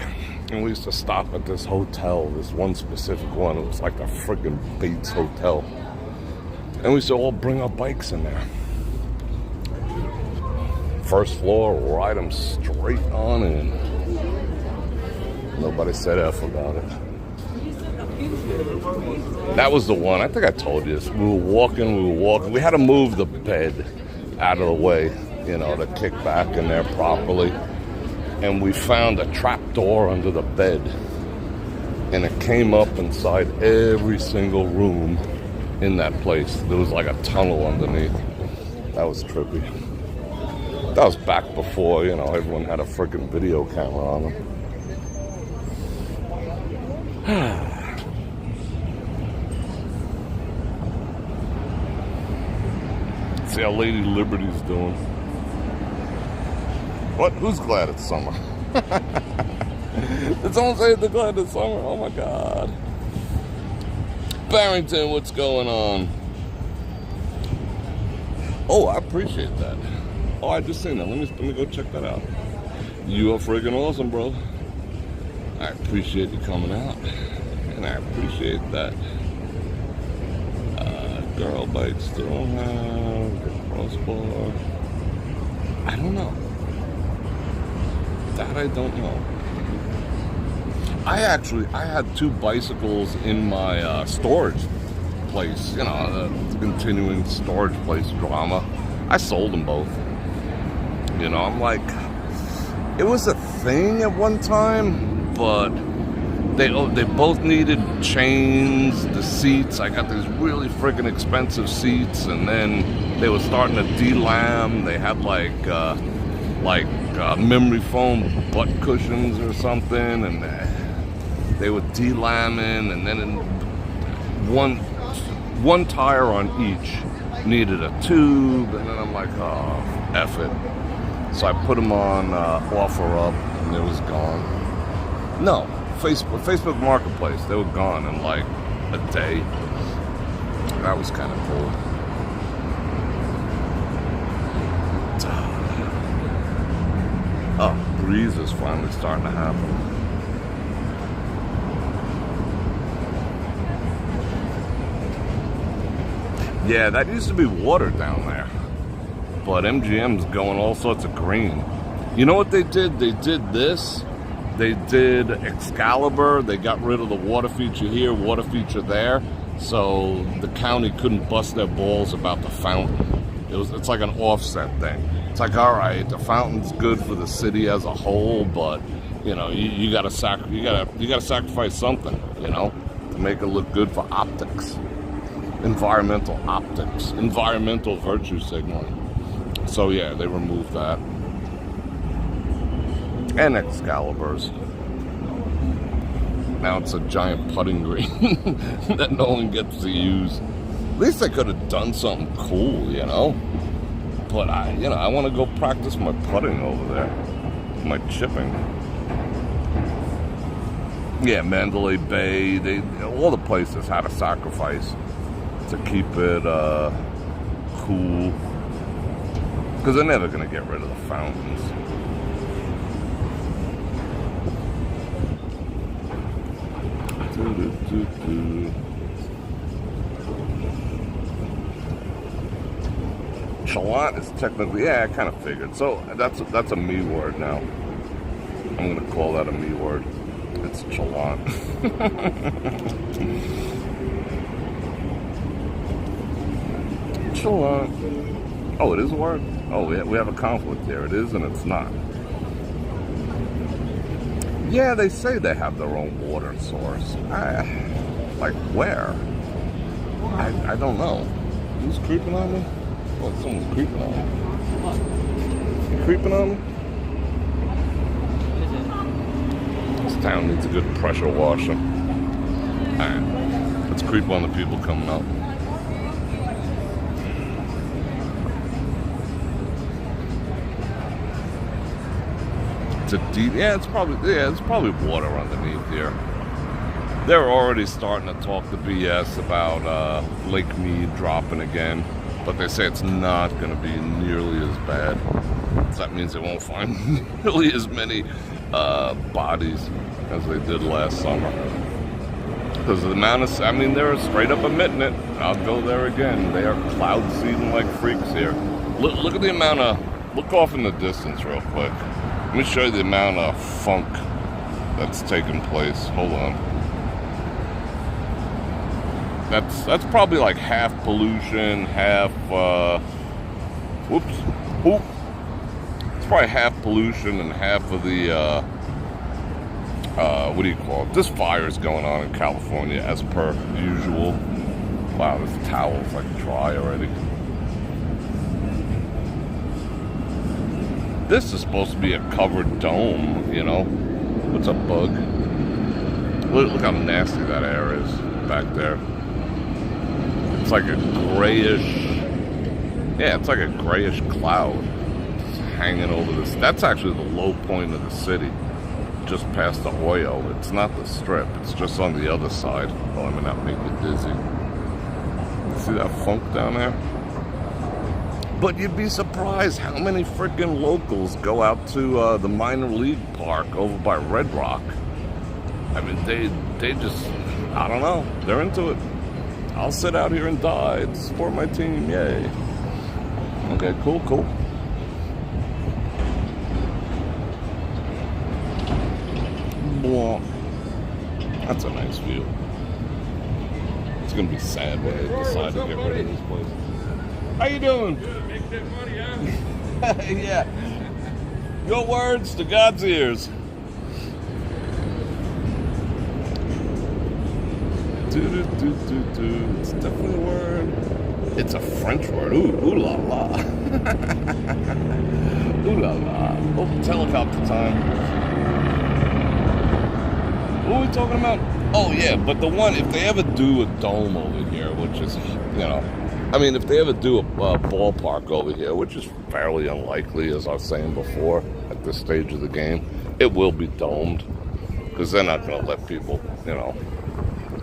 And we used to stop at this hotel, this one specific one. It was like a freaking Bates Hotel. And we used to all bring our bikes in there. First floor, ride them straight on in. Nobody said F about it. That was the one. I think I told you this. We were walking. We had to move the bed out of the way, you know, to kick back in there properly. And we found a trap door under the bed. And it came up inside every single room in that place. There was like a tunnel underneath. That was trippy. That was back before, you know, everyone had a freaking video camera on them. See how Lady Liberty's doing. What? Who's glad it's summer? Did someone say they're glad it's summer? Oh my God. Barrington, what's going on? Oh, I appreciate that. Oh, I just seen that. Let me go check that out. You are freaking awesome, bro. I appreciate you coming out. And I appreciate that. Girl bikes still have the crossbar. I don't know. That I don't know. I had 2 bicycles in my storage place. You know, the continuing storage place drama. I sold them both. You know, I'm like, it was a thing at one time, but they both needed chains, the seats. I got these really freaking expensive seats, and then they were starting to delam. They had like memory foam butt cushions or something, and they were delamming, and then one tire on each needed a tube, and then I'm like, oh, F it. So I put them on OfferUp, and it was gone. No, Facebook Marketplace, they were gone in like a day. That was kind of cool. Oh, breeze is finally starting to happen. Yeah, that used to be water down there. But MGM's going all sorts of green. You know what they did? They did this. They did Excalibur. They got rid of the water feature here, water feature there. So the county couldn't bust their balls about the fountain. It's like an offset thing. It's like, all right, the fountain's good for the city as a whole, but you know, you gotta sacrifice something, you know, to make it look good for optics. Environmental optics, environmental virtue signaling. So yeah, they removed that. And Excaliburs. Now it's a giant putting green that no one gets to use. At least they could have done something cool, you know? But I want to go practice my putting over there. My chipping. Yeah, Mandalay Bay, all the places had a sacrifice to keep it cool. Because they're never going to get rid of the fountains. Chalant is technically, yeah, I kind of figured. So that's a me word now. I'm going to call that a me word. It's chalant. Chalant. Oh, it is a word? Oh, we have a conflict there. It is and it's not. Yeah, they say they have their own water source. Like where? I don't know. Who's creeping on me? Oh, someone's creeping on me. You creeping on me? This town needs a good pressure washer. Alright, let's creep on the people coming up. It's a deep. It's probably water underneath here. They're already starting to talk the BS about Lake Mead dropping again, but they say it's not going to be nearly as bad. So that means they won't find nearly as many bodies as they did last summer. Because the amount of, they're straight up admitting it. I'll go there again. They are cloud seeding like freaks here. Look at the amount of, look off in the distance real quick. Let me show you the amount of funk that's taking place. Hold on. That's probably like half pollution, half, it's probably half pollution and half of the, what do you call it? This fire is going on in California as per usual. Wow, this towel's like dry already. This is supposed to be a covered dome, you know? What's a bug? Look how nasty that air is back there. It's like a grayish, it's like a grayish cloud just hanging over this. That's actually the low point of the city, just past the Hoyo. It's not the Strip, it's just on the other side. Oh, I'm gonna make you dizzy. See that funk down there? But you'd be surprised how many freaking locals go out to the minor league park over by Red Rock. They just, I don't know, they're into it. I'll sit out here and die to support my team, yay. Okay, cool. Blah. That's a nice view. It's gonna be sad when they decide to get rid of this place. How you doing? Good, make that money, huh? Yeah. Your words to God's ears. It's definitely a word. It's a French word. Ooh la la. Ooh la la. Oh, helicopter time. What are we talking about? Oh yeah, but the one, if they ever do a dome over here, which is, if they ever do a ballpark over here, which is fairly unlikely, as I was saying before, at this stage of the game, it will be domed. Because they're not going to let people,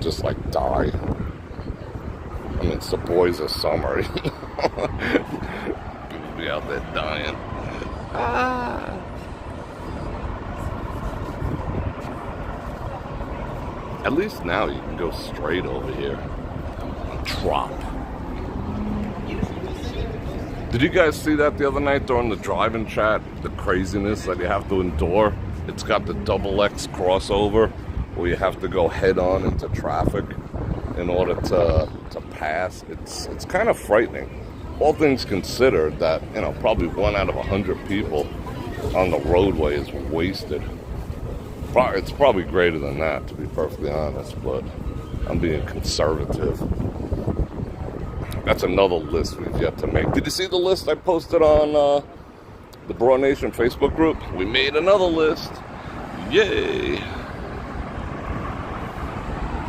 just like die. It's the boys of summer. People be out there dying. At least now you can go straight over here. Trop. Did you guys see that the other night during the driving chat? The craziness that you have to endure? It's got the double X crossover where you have to go head on into traffic in order to pass. It's kind of frightening. All things considered, that probably 1 out of 100 people on the roadway is wasted. It's probably greater than that, to be perfectly honest, but I'm being conservative. That's another list we've yet to make. Did you see the list I posted on the Bror Nation Facebook group? We made another list. Yay!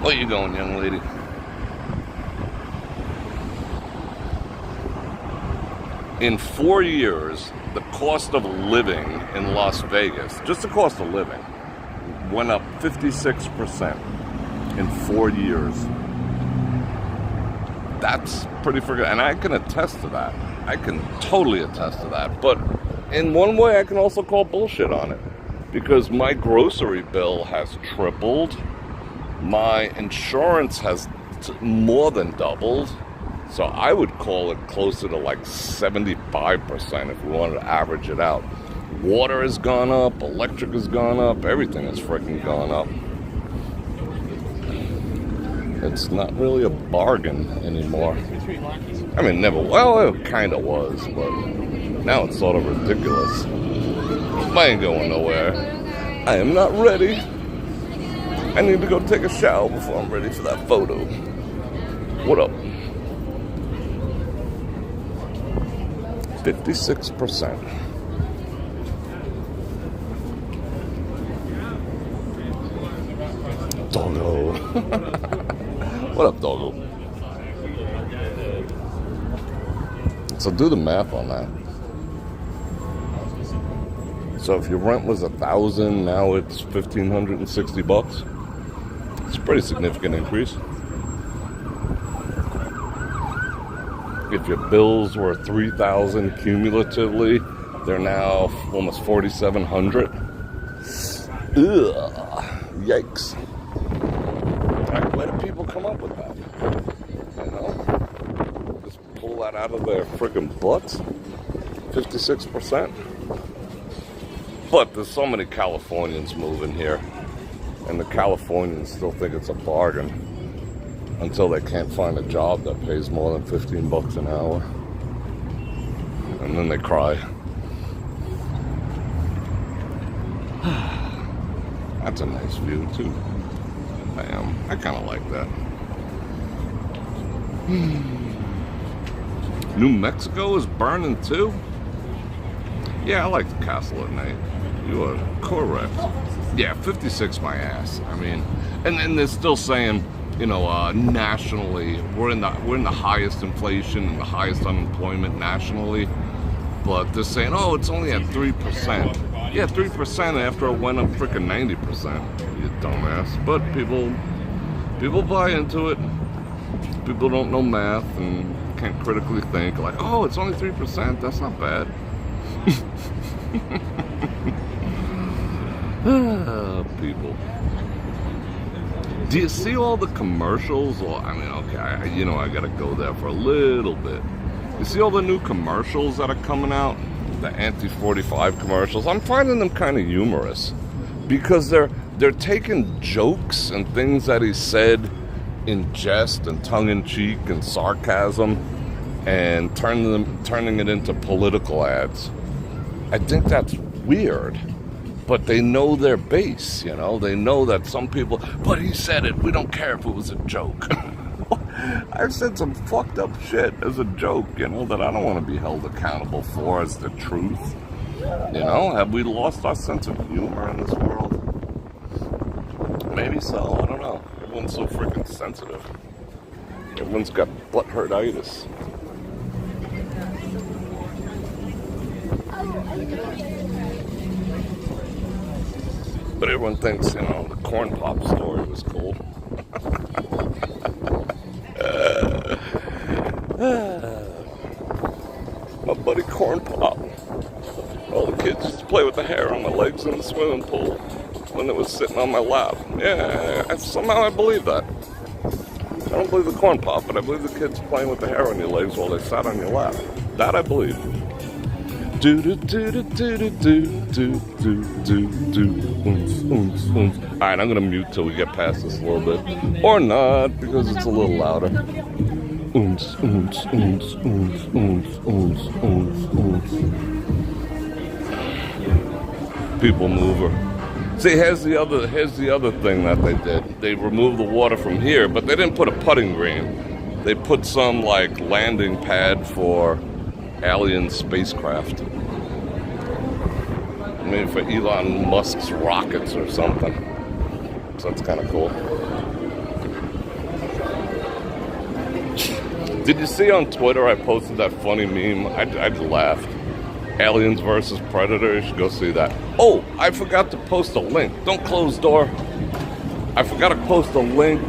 Where you going, young lady? In 4 years, the cost of living in Las Vegas, just the cost of living, went up 56% in 4 years. That's pretty freaking, and I can attest to that. I can totally attest to that. But in one way, I can also call bullshit on it, because my grocery bill has tripled. My insurance has more than doubled. So I would call it closer to like 75% if we wanted to average it out. Water has gone up, electric has gone up, everything has freaking gone up. It's not really a bargain anymore. It kind of was, but now it's sort of ridiculous. I ain't going nowhere. I am not ready. I need to go take a shower before I'm ready for that photo. What up? 56%. Doggo. What up, doggo? So do the math on that. So if your rent was $1,000, now it's $1,560. It's a pretty significant increase. If your bills were $3,000 cumulatively, they're now almost $4,700. Ugh, yikes! Like, where do people come up with that? You know, just pull that out of their freaking butts. 56%. But there's so many Californians moving here, and the Californians still think it's a bargain until they can't find a job that pays more than $15 an hour, and then they cry. That's a nice view too. I kind of like that. New Mexico is burning too? Yeah, I like the castle at night. You are correct. Yeah, 56 my ass. I mean, and then they're still saying, you know, nationally, we're in the highest inflation and the highest unemployment nationally. But they're saying, oh, it's only at 3%. Yeah, 3% after it went up freaking 90%. You dumbass. But people buy into it. People don't know math and can't critically think. Like, oh, it's only 3%. That's not bad. People. Do you see all the commercials? Well, I mean, okay, I gotta go there for a little bit. You see all the new commercials that are coming out? The anti-45 commercials. I'm finding them kind of humorous because they're taking jokes and things that he said in jest and tongue-in-cheek and sarcasm and turning it into political ads. I think that's weird, but they know their base, you know? They know that some people, but he said it, we don't care if it was a joke. I've said some fucked up shit as a joke, you know, that I don't want to be held accountable for as the truth. You know, have we lost our sense of humor in this world? Maybe so, I don't know. Everyone's so freaking sensitive. Everyone's got butthurtitis. But everyone thinks, you know, the corn pop story was cool. My buddy Corn Pop. All the kids used to play with the hair on my legs in the swimming pool when it was sitting on my lap. Yeah, somehow I believe that. I don't believe the Corn Pop, but I believe the kids playing with the hair on your legs while they sat on your lap. That I believe. Do do do do do do do do do do. Alright, I'm gonna mute till we get past this a little bit. Or not, because it's a little louder. People mover. See, here's the other thing that they did. They removed the water from here, but they didn't put a putting green. They put some like landing pad for alien spacecraft. Maybe for Elon Musk's rockets or something. So that's kind of cool. Did you see on Twitter I posted that funny meme? I laughed. Aliens versus Predator. You should go see that. Oh, I forgot to post a link. Don't close door. I forgot to post a link.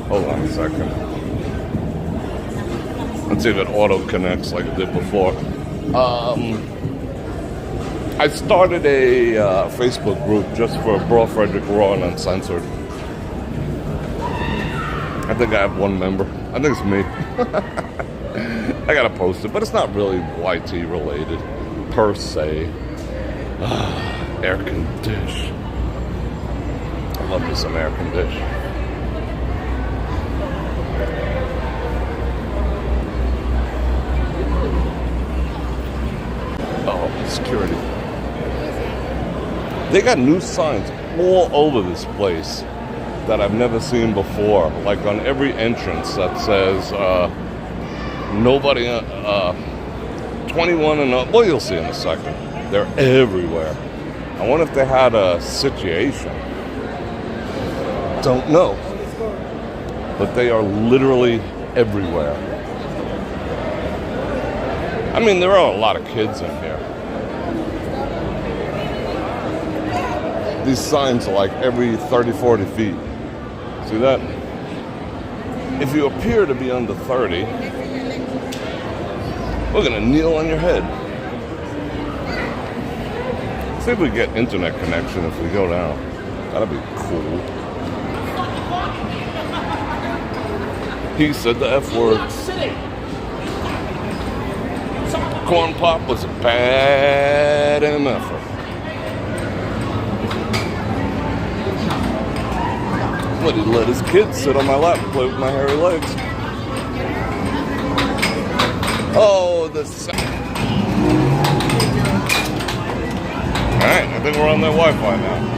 Hold on a second. Let's see if it auto connects like it did before. I started a Facebook group just for Bror Fredrik Raw and Uncensored. I think I have one member. I think it's me. I gotta post it, but it's not really YT related per se. Air condition. I love me some air condition. Oh, security. They got new signs all over this place that I've never seen before. Like on every entrance that says, nobody, 21 and up. Well, you'll see in a second. They're everywhere. I wonder if they had a situation. Don't know. But they are literally everywhere. I mean, there are a lot of kids in here. These signs are like every 30, 40 feet. See that? If you appear to be under 30, we're gonna kneel on your head. See if we get internet connection if we go down. That'd be cool. He said the F word. Corn pop was a bad MF. But he let his kids sit on my lap and play with my hairy legs. Oh, the sound. Alright, I think we're on that Wi-Fi now.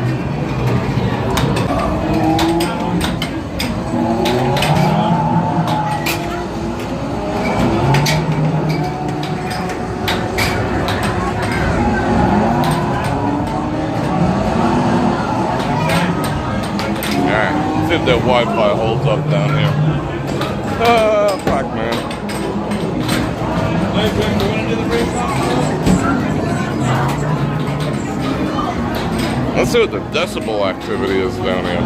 See if that Wi-Fi holds up down here. Fuck, man. Let's see what the decibel activity is down here.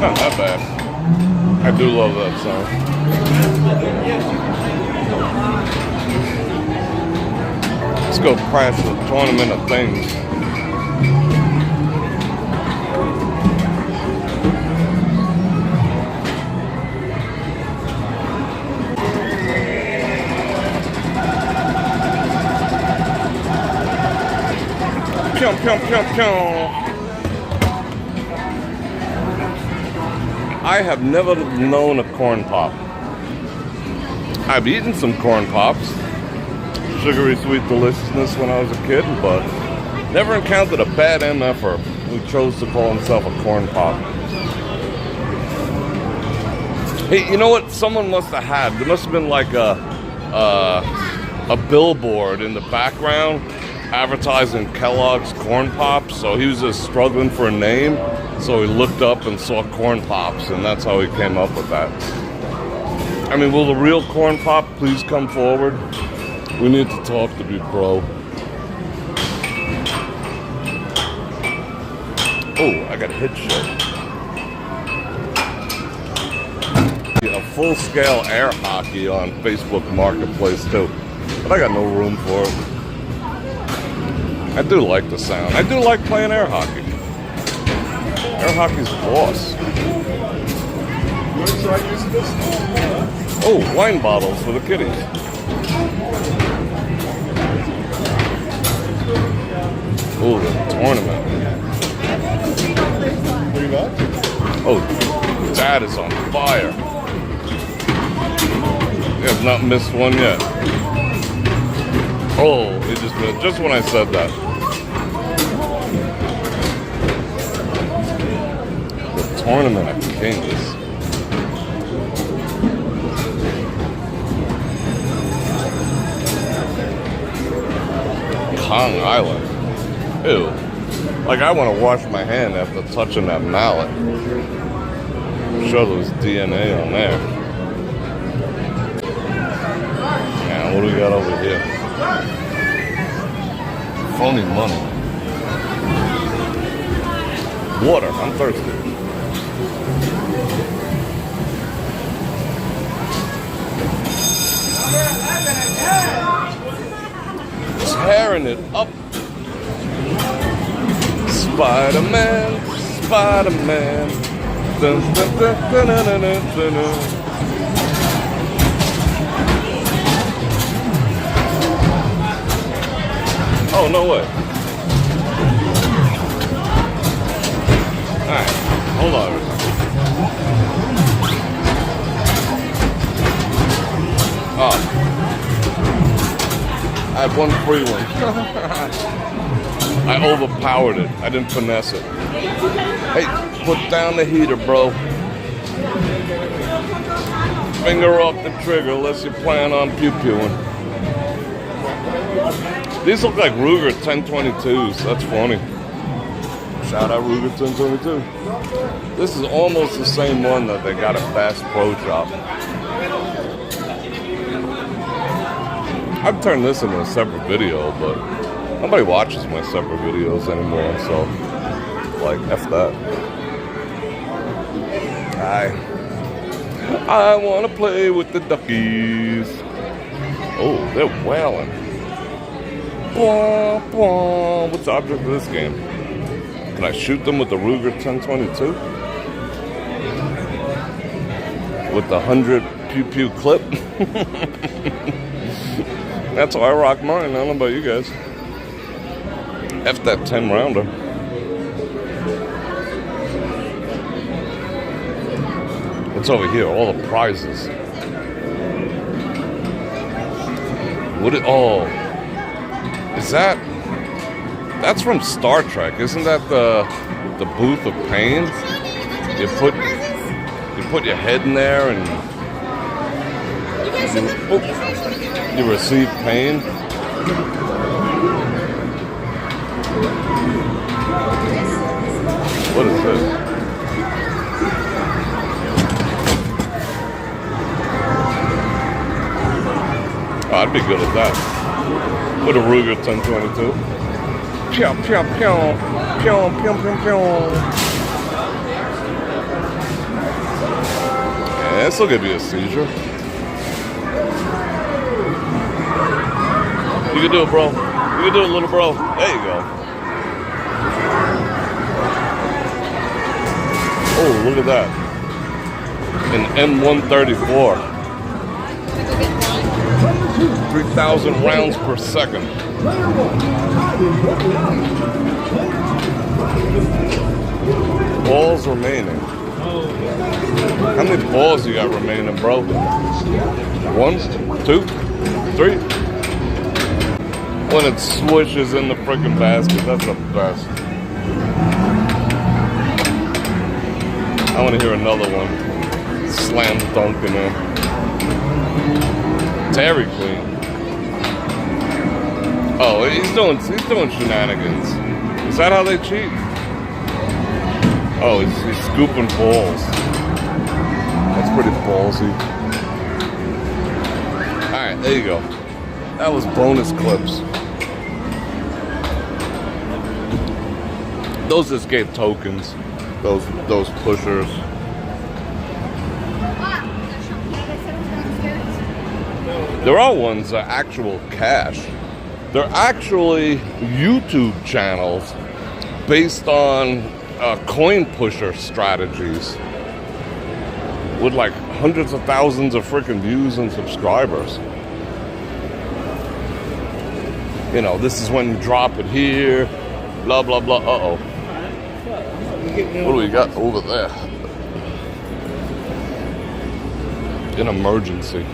Not that bad. I do love that song. Let's go crash the tournament of things. Pyong, pyong, pyong, pyong. I have never known a corn pop. I've eaten some corn pops, sugary sweet deliciousness when I was a kid, but never encountered a bad MFer who chose to call himself a corn pop. Hey, you know what? Someone must have had. There must have been like a billboard in the background advertising Kellogg's corn pops. So he was just struggling for a name. So he looked up and saw corn pops, and that's how he came up with that. I mean, will the real corn pop please come forward? We need to talk to you, bro. Oh, I got hit shit. A full-scale air hockey on Facebook Marketplace too, but I got no room for it. I do like the sound. I do like playing air hockey. Air hockey's boss. Oh, wine bottles for the kiddies. Oh, the tournament. Oh, Dad is on fire. You have not missed one yet. Oh, it just when I said that. Tournament of Kings. Kong Island. Ew. Like, I want to wash my hand after touching that mallet. I'm sure there was DNA on there. Yeah, what do we got over here? Phony money. Water. I'm thirsty. Tearing it up. Spider-Man, Spider-Man. Dun, dun, dun, dun, dun, dun, dun, dun. Oh, no way. Alright, hold on. Oh. I had one free one. I overpowered it. I didn't finesse it. Hey, put down the heater, bro. Finger off the trigger unless you plan on pew-pewing. These look like Ruger 1022s. That's funny. Shout out Ruger 1022. This is almost the same one that they got at Bass Pro Shop. I've turned this into a separate video, but nobody watches my separate videos anymore, so like F that. I wanna play with the duckies. Oh, they're wailing. Blah, blah. What's the object of this game? Can I shoot them with the Ruger 1022? With the 100 pew pew clip? That's how I rock mine. I don't know about you guys. F that 10 rounder. It's over here, all the prizes. Oh, is that's from Star Trek, isn't that the booth of pain? You put your head in there and you receive pain. What is this? Oh, I'd be good at that. With a Ruger 1022. Pew, pew, pew. Pew, pew, pew, pew. Yeah, this'll give you a seizure. You can do it, bro. You can do it, little bro. There you go. Oh, look at that. An M134. 3,000 rounds per second. Balls remaining. How many balls you got remaining, bro? 1, 2, 3. When it swishes in the freaking basket, that's the best. I want to hear another one. Slam dunking in. Dairy Queen. Oh, he's doing shenanigans. Is that how they cheat? Oh, he's scooping balls. That's pretty ballsy. Alright, there you go. That was bonus clips. Those just gave tokens. Those pushers. There are ones that are actual cash. They're actually YouTube channels based on coin pusher strategies with like hundreds of thousands of freaking views and subscribers. You know, this is when you drop it here, blah, blah, blah. Uh-oh. What do we got over there? An emergency.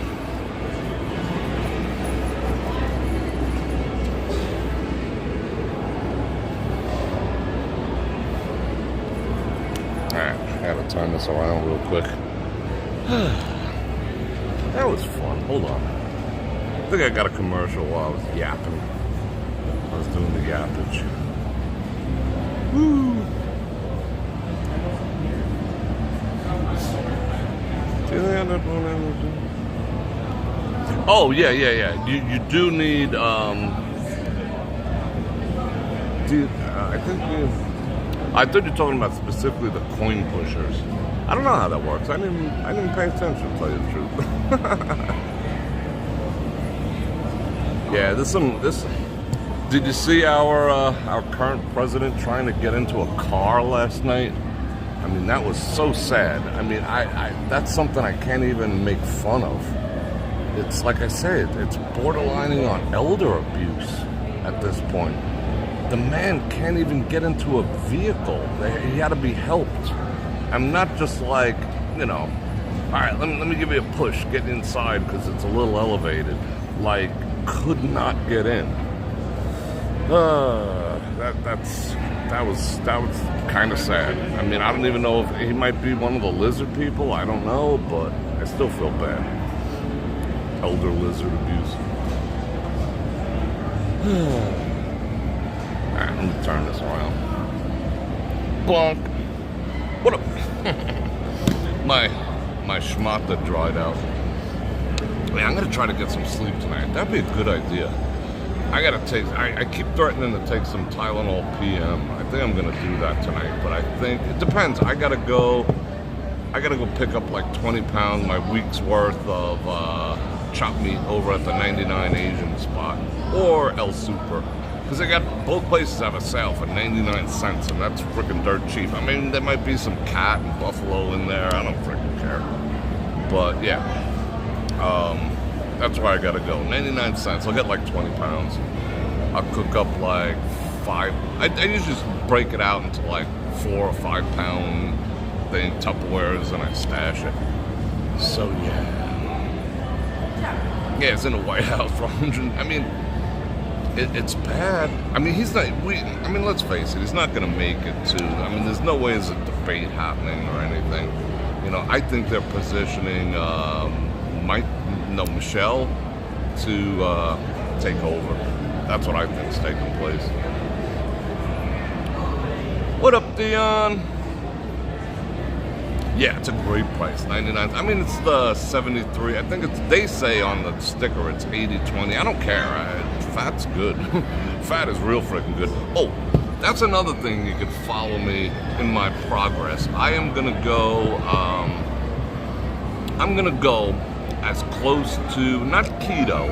Turn this around real quick. That was fun. Hold on. I think I got a commercial while I was yapping. I was doing the yappage. Woo! Oh yeah. You do need I thought you were talking about specifically the coin pushers. I don't know how that works. I didn't pay attention, to tell you the truth. Yeah, this. Did you see our current president trying to get into a car last night? I mean, that was so sad. I mean, that's something I can't even make fun of. It's like I said, it's borderlining on elder abuse at this point. The man can't even get into a vehicle. He had to be helped. I'm not just like, you know, all right, let me give you a push, get inside because it's a little elevated. Like, could not get in. That was kind of sad. I mean, I don't even know if he might be one of the lizard people. I don't know, but I still feel bad. Elder lizard abuse. Alright, let me turn this around. Bonk. What up? My schmata dried out. Man, I'm gonna try to get some sleep tonight. That'd be a good idea. I keep threatening to take some Tylenol PM. I think I'm gonna do that tonight, but I think it depends. I gotta go pick up like 20 pounds, my week's worth of chopped meat over at the 99 Asian spot or El Super. Because both places have a sale for 99 cents, and that's freaking dirt cheap. I mean, there might be some cat and buffalo in there. I don't freaking care. But yeah, that's where I gotta go. 99 cents. I'll get like 20 pounds. I'll cook up like 5. I usually just break it out into like 4 or 5 pound thing, Tupperwares, and I stash it. So yeah. Yeah, it's in the White House for 100. I mean, it's bad. I mean, he's not. I mean, let's face it. He's not going to make it to. I mean, there's no way there's a debate happening or anything. You know, I think they're positioning Michelle to take over. That's what I think is taking place. What up, Dion? Yeah, it's a great price, 99. I mean, it's the 73. I think they say on the sticker it's 80/20. I don't care. Fat's good. Fat is real freaking good. Oh, that's another thing. You could follow me in my progress. I am gonna go. I'm gonna go as close to not keto,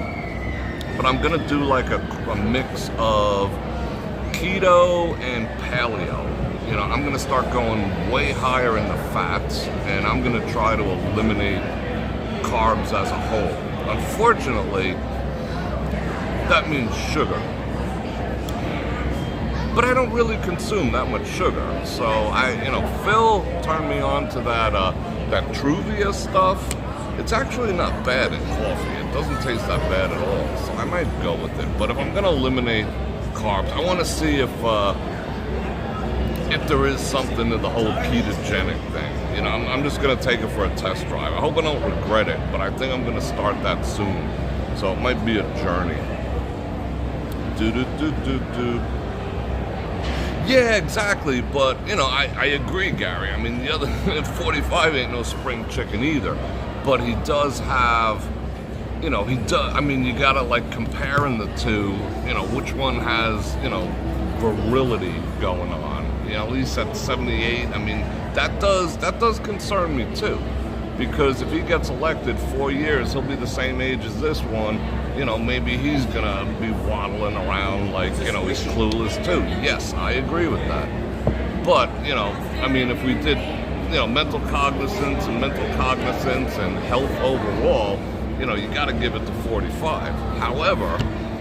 but I'm gonna do like a mix of keto and paleo. You know, I'm gonna start going way higher in the fats, and I'm gonna try to eliminate carbs as a whole. Unfortunately, that means sugar. But I don't really consume that much sugar. So Phil turned me on to that Truvia stuff. It's actually not bad in coffee. It doesn't taste that bad at all. So I might go with it. But if I'm gonna eliminate carbs, I want to see if there is something to the whole ketogenic thing. You know, I'm just gonna take it for a test drive. I hope I don't regret it, but I think I'm gonna start that soon. So it might be a journey. Yeah, exactly. But I agree, Gary. I mean, the other 45 ain't no spring chicken either. But he does have, he does. I mean, you gotta like comparing the two. Which one has virility going on. At least at 78. I mean, that does concern me too, because if he gets elected 4 years, he'll be the same age as this one. Maybe he's gonna be waddling around like he's clueless too. Yes, I agree with that. But I mean, if we did mental cognizance and health overall, you got to give it to 45. However,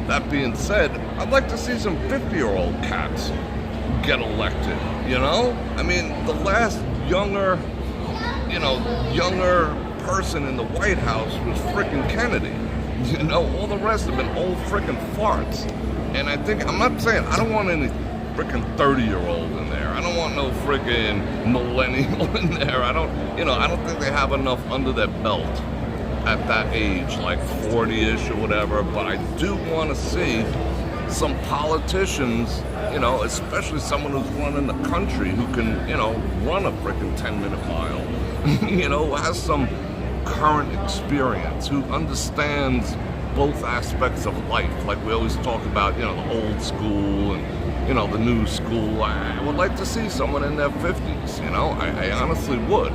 that being said, I'd like to see some 50-year-old cats get elected. I mean, the last younger person in the White House was frickin' Kennedy. All the rest have been old frickin' farts. And I'm not saying I don't want any frickin' 30-year-old in there. I don't want no frickin' millennial in there. I don't think they have enough under their belt at that age, like 40-ish or whatever. But I do want to see some politicians, especially someone who's running the country who can, run a frickin' 10-minute mile, who has some current experience, who understands both aspects of life. Like we always talk about, the old school and, the new school. I would like to see someone in their 50s, I honestly would.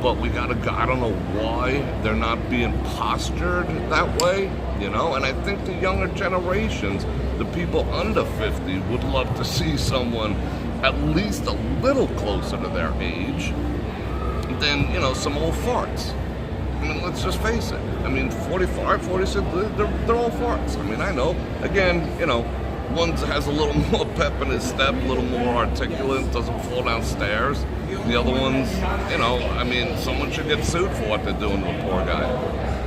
But I don't know why they're not being postured that way, and I think the younger generations, the people under 50, would love to see someone at least a little closer to their age than, some old farts. I mean, let's just face it. I mean, 45, 46, they're all farts. I mean, I know. Again, one has a little more pep in his step, a little more articulate, doesn't fall downstairs. The other ones, I mean, someone should get sued for what they're doing to the poor guy,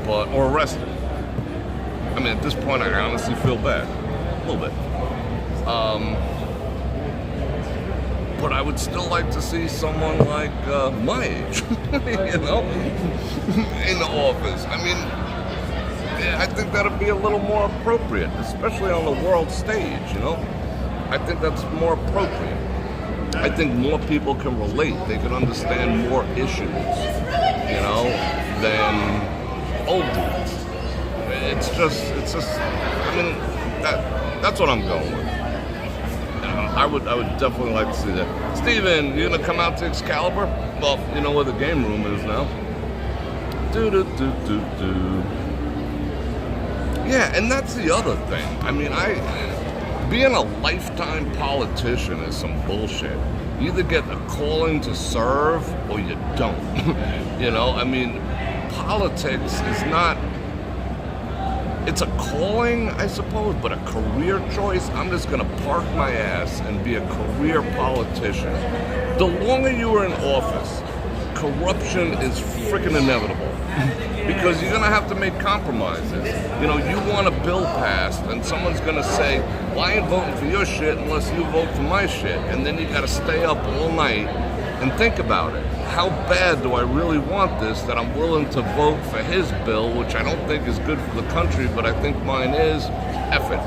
or arrested. I mean, at this point, I honestly feel bad, a little bit. But I would still like to see someone like my age, in the office. I mean, I think that'd be a little more appropriate, especially on the world stage, I think that's more appropriate. I think more people can relate. They can understand more issues, you know, than old dudes. It's just. I mean, that's what I'm going with. I would definitely like to see that. Steven, you gonna come out to Excalibur? Well, you know where the game room is now. Yeah, and that's the other thing. I mean, being a lifetime politician is some bullshit. You either get a calling to serve or you don't. You know, I mean, politics is not. It's a calling, I suppose, but a career choice, I'm just going to park my ass and be a career politician. The longer you are in office, corruption is freaking inevitable. Because you're going to have to make compromises. You know, you want a bill passed, and someone's going to say, well, I ain't voting for your shit unless you vote for my shit. And then you got to stay up all night and think about it. How bad do I really want this that I'm willing to vote for his bill, which I don't think is good for the country, but I think mine is? F it.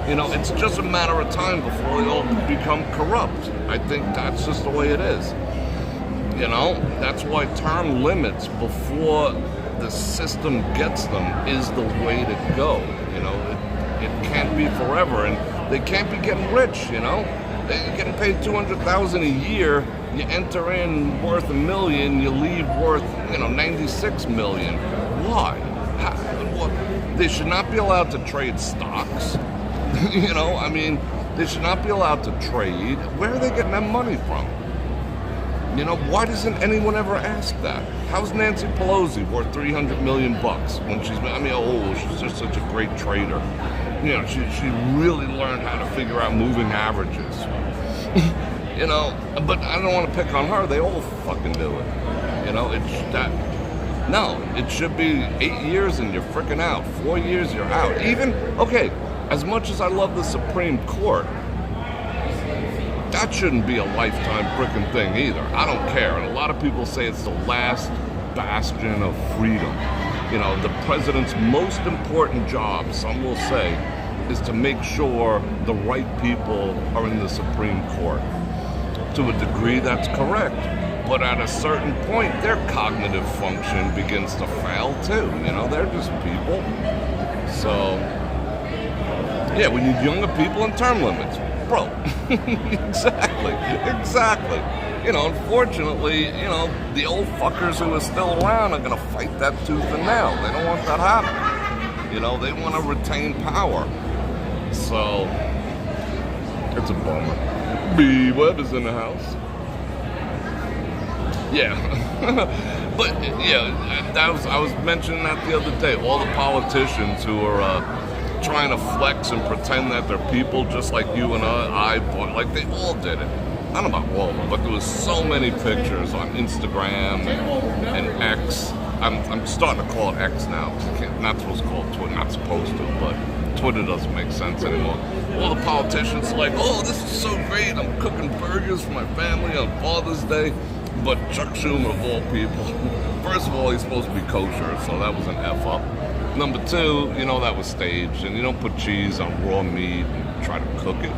You know, it's just a matter of time before they all become corrupt. I think that's just the way it is. You know, that's why term limits before the system gets them is the way to go. You know, it can't be forever, and they can't be getting rich, you know? They're getting paid $200,000 a year. You enter in worth $1 million, you leave worth, you know, $96 million. Why? They should not be allowed to trade stocks. You know, I mean, they should not be allowed to trade. Where are they getting that money from? You know, why doesn't anyone ever ask that? How's Nancy Pelosi worth $300 million when she's just such a great trader. You know, she really learned how to figure out moving averages. You know, but I don't want to pick on her. They all fucking do it. You know, it should be 8 years and you're freaking out. 4 years, you're out. Even, okay, as much as I love the Supreme Court, that shouldn't be a lifetime freaking thing either. I don't care. And a lot of people say it's the last bastion of freedom. You know, the president's most important job, some will say, is to make sure the right people are in the Supreme Court. To a degree, that's correct. But at a certain point, their cognitive function begins to fail too. You know, they're just people. So, yeah, we need younger people and term limits. Bro, exactly. You know, unfortunately, you know, the old fuckers who are still around are going to fight that tooth and nail. They don't want that happening. You know, they want to retain power. So, it's a bummer. B Web is in the house. Yeah. But, yeah, I was mentioning that the other day. All the politicians who are trying to flex and pretend that they're people just like you and I, like they all did it. I don't know about all of them, but there was so many pictures on Instagram and X. I'm starting to call it X now. Not supposed to call it Twitter, not supposed to, but Twitter doesn't make sense anymore. All the politicians are like, oh, this is so great. I'm cooking burgers for my family on Father's Day. But Chuck Schumer, of all people, first of all, he's supposed to be kosher, so that was an F up. Number two, you know that was staged, and you don't put cheese on raw meat and try to cook it.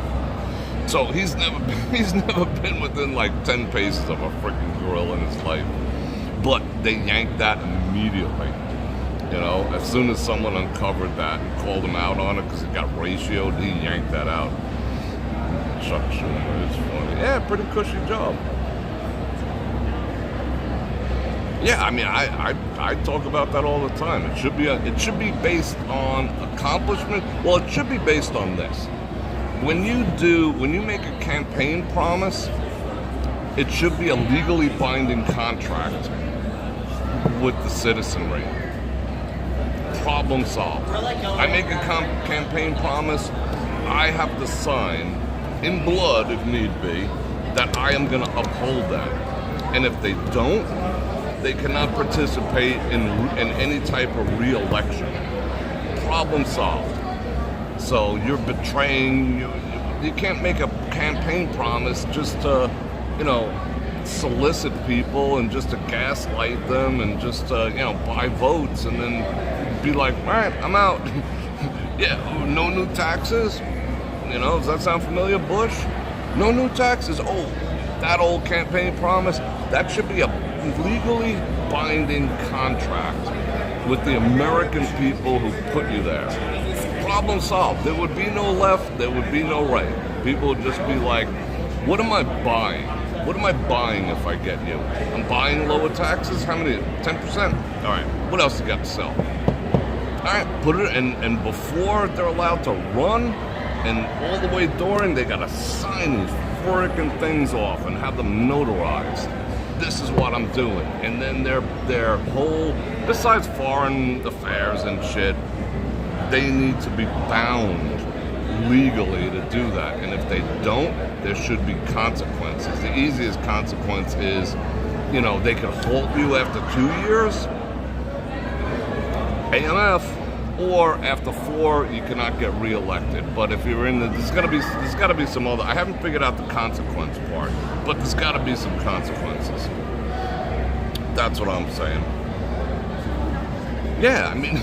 So he's never been within like 10 paces of a freaking grill in his life. But they yanked that immediately. You know, as soon as someone uncovered that and called him out on it because it got ratioed, he yanked that out. Chuck Schumer is funny. Yeah, pretty cushy job. Yeah, I mean, I talk about that all the time. It should be based on accomplishment. Well, it should be based on this. When you make a campaign promise, it should be a legally binding contract with the citizenry. Problem solved. I make a campaign promise, I have to sign, in blood if need be, that I am going to uphold that. And if they don't, they cannot participate in any type of re-election. Problem solved. So you're betraying, you can't make a campaign promise just to, you know, solicit people and just to gaslight them and just to, you know, buy votes and then be like, all right, I'm out. Yeah, no new taxes. You know, does that sound familiar, Bush? No new taxes. Oh, that old campaign promise, that should be a legally binding contract with the American people who put you there. Problem solved. There would be no left, there would be no right. People would just be like, what am I buying? What am I buying if I get you? I'm buying lower taxes? How many? 10%? All right, what else you got to sell? All right, put it in, and before they're allowed to run, and all the way during, they got to sign these frickin' things off and have them notarized. This is what I'm doing. And then their whole, besides foreign affairs and shit, they need to be bound legally to do that. And if they don't, there should be consequences. The easiest consequence is, they could halt you after 2 years, AMF, or after 4, you cannot get reelected. But if you're in there's got to be some other. I haven't figured out the consequence part, but there's got to be some consequences. That's what I'm saying. Yeah, I mean,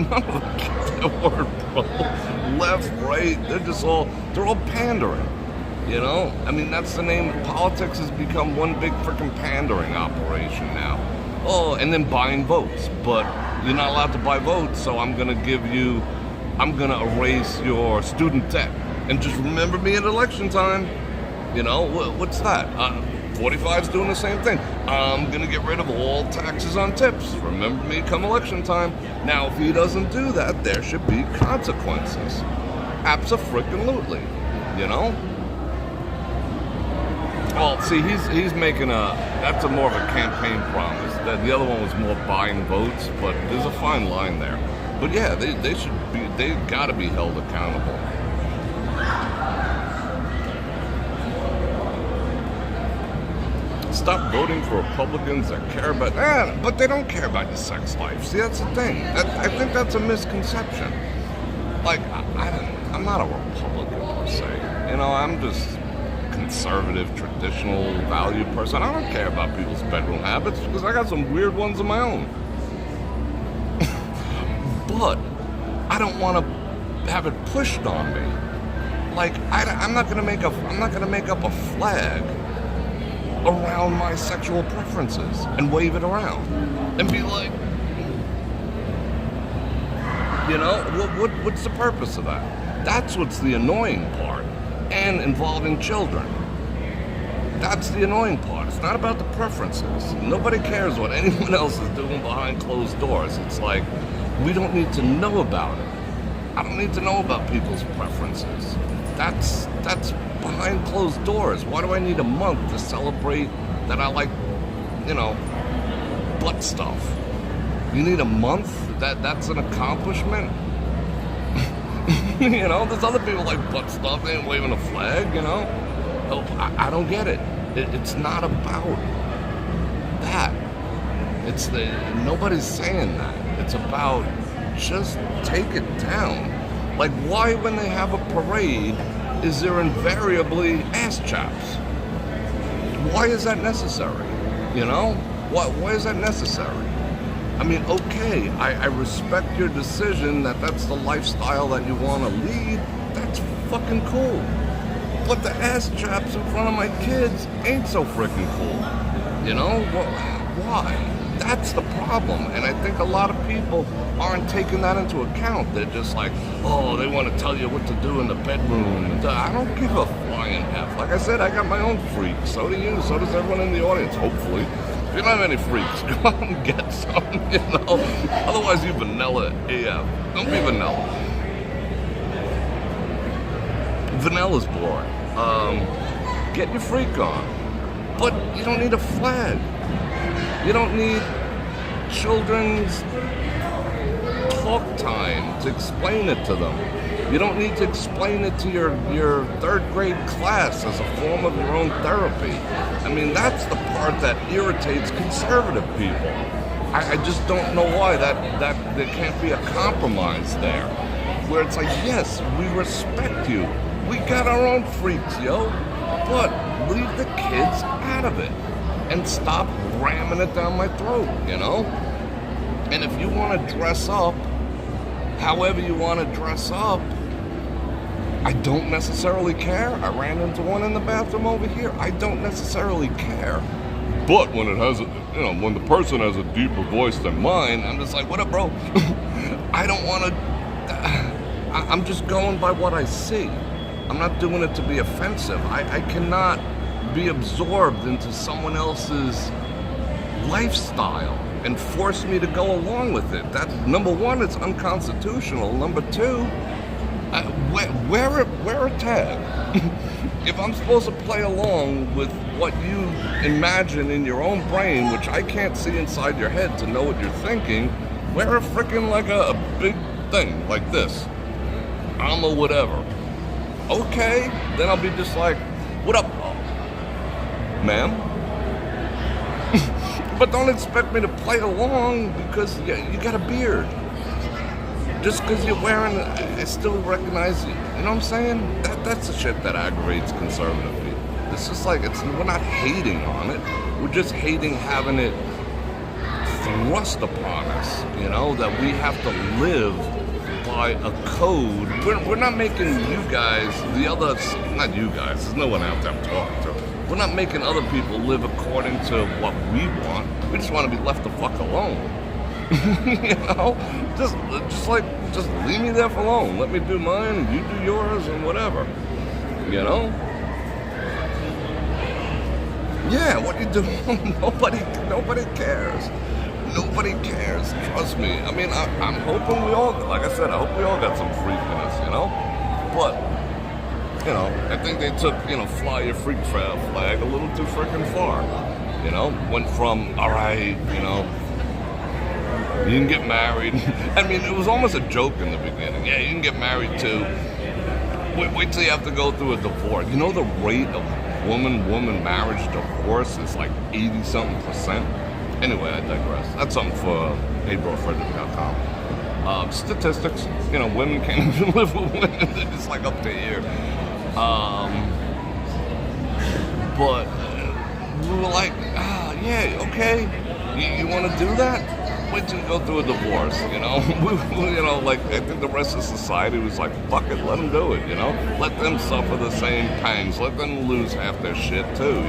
none of them get that word, bro. Left, right, they're all pandering. I mean, that's the name. Politics has become one big freaking pandering operation now. Oh, and then buying votes, but you're not allowed to buy votes, so I'm gonna erase your student debt. And just remember me at election time. What's that? 45's doing the same thing. I'm gonna get rid of all taxes on tips. Remember me come election time. Now, if he doesn't do that, there should be consequences. Abso-freaking-lutely, Well, see, he's making that's more of a campaign promise. The other one was more buying votes, but there's a fine line there. But yeah, they gotta be held accountable. Stop voting for Republicans that care about, but they don't care about your sex life. See, that's the thing. I think that's a misconception. Like, I'm not a Republican per se. I'm just conservative, traditional value person. I don't care about people's bedroom habits because I got some weird ones of my own. But I don't want to have it pushed on me. Like, I'm not gonna make up a flag around my sexual preferences and wave it around and be like, what's the purpose of that? That's what's the annoying part. And involving children. That's the annoying part. It's not about the preferences. Nobody cares what anyone else is doing behind closed doors. It's like, we don't need to know about it. I don't need to know about people's preferences. That's behind closed doors. Why do I need a month to celebrate that I like, butt stuff? You need a month? That's an accomplishment? There's other people like butt stuff. They ain't waving a flag, I don't get it. It's not about that. Nobody's saying that. It's about just take it down. Like, why when they have a parade is there invariably ass chaps? Why is that necessary? Why is that necessary? I mean, okay, I respect your decision that's the lifestyle that you want to lead. That's fucking cool. But the ass chaps in front of my kids ain't so freaking cool. Why? That's the problem. And I think a lot of people aren't taking that into account. They're just like, oh, they want to tell you what to do in the bedroom. I don't give a flying F. Like I said, I got my own freaks. So do you. So does everyone in the audience, hopefully. If you don't have any freaks, go out and get some, Otherwise, you vanilla AF. Don't be vanilla. Vanilla's boring. Get your freak on. But you don't need a flag. You don't need children's talk time to explain it to them. You don't need to explain it to your third grade class as a form of your own therapy. I mean, that's the part that irritates conservative people. I just don't know why that there can't be a compromise there. Where it's like, yes, we respect you. We got our own freaks, yo. But leave the kids out of it. And stop ramming it down my throat, And if you want to dress up, however you want to dress up, I don't necessarily care. I ran into one in the bathroom over here. I don't necessarily care. But when it has, when the person has a deeper voice than mine, I'm just like, what up, bro? I don't want to. I'm just going by what I see. I'm not doing it to be offensive. I cannot be absorbed into someone else's lifestyle and force me to go along with it. That, number one, it's unconstitutional. Number two, wear a tag. If I'm supposed to play along with what you imagine in your own brain, which I can't see inside your head to know what you're thinking, wear a freaking like a big thing like this. I'm a whatever. Okay, then I'll be just like, what up, ma'am? But don't expect me to play along because you got a beard. Just because you're wearing it, I still recognize you. You know what I'm saying? That's the shit that aggravates conservative people. It's just like, we're not hating on it. We're just hating having it thrust upon us, that we have to live by a code. We're not making you guys, not you guys, there's no one out there I'm talking to. We're not making other people live according to what we want. We just want to be left the fuck alone. Just leave me there for alone. Let me do mine, you do yours, and whatever. Yeah, what you do? Nobody cares. Nobody cares. Trust me. I mean, I'm hoping we all, like I said, I hope we all got some freakness, But, I think they took, fly your freak flag a little too freaking far. Went from, all right, you can get married. I mean, it was almost a joke in the beginning. Yeah, you can get married too. Wait till you have to go through a divorce. The rate of woman marriage divorce is like 80-something%. Anyway, I digress. That's something for brorfredrik.com. Statistics, women can't even live with women. They're just like up to here. But we were like, yeah, okay. You want to do that? Wait till you go through a divorce, Like, I think the rest of society was like, fuck it, let them do it, Let them suffer the same pangs. Let them lose half their shit too,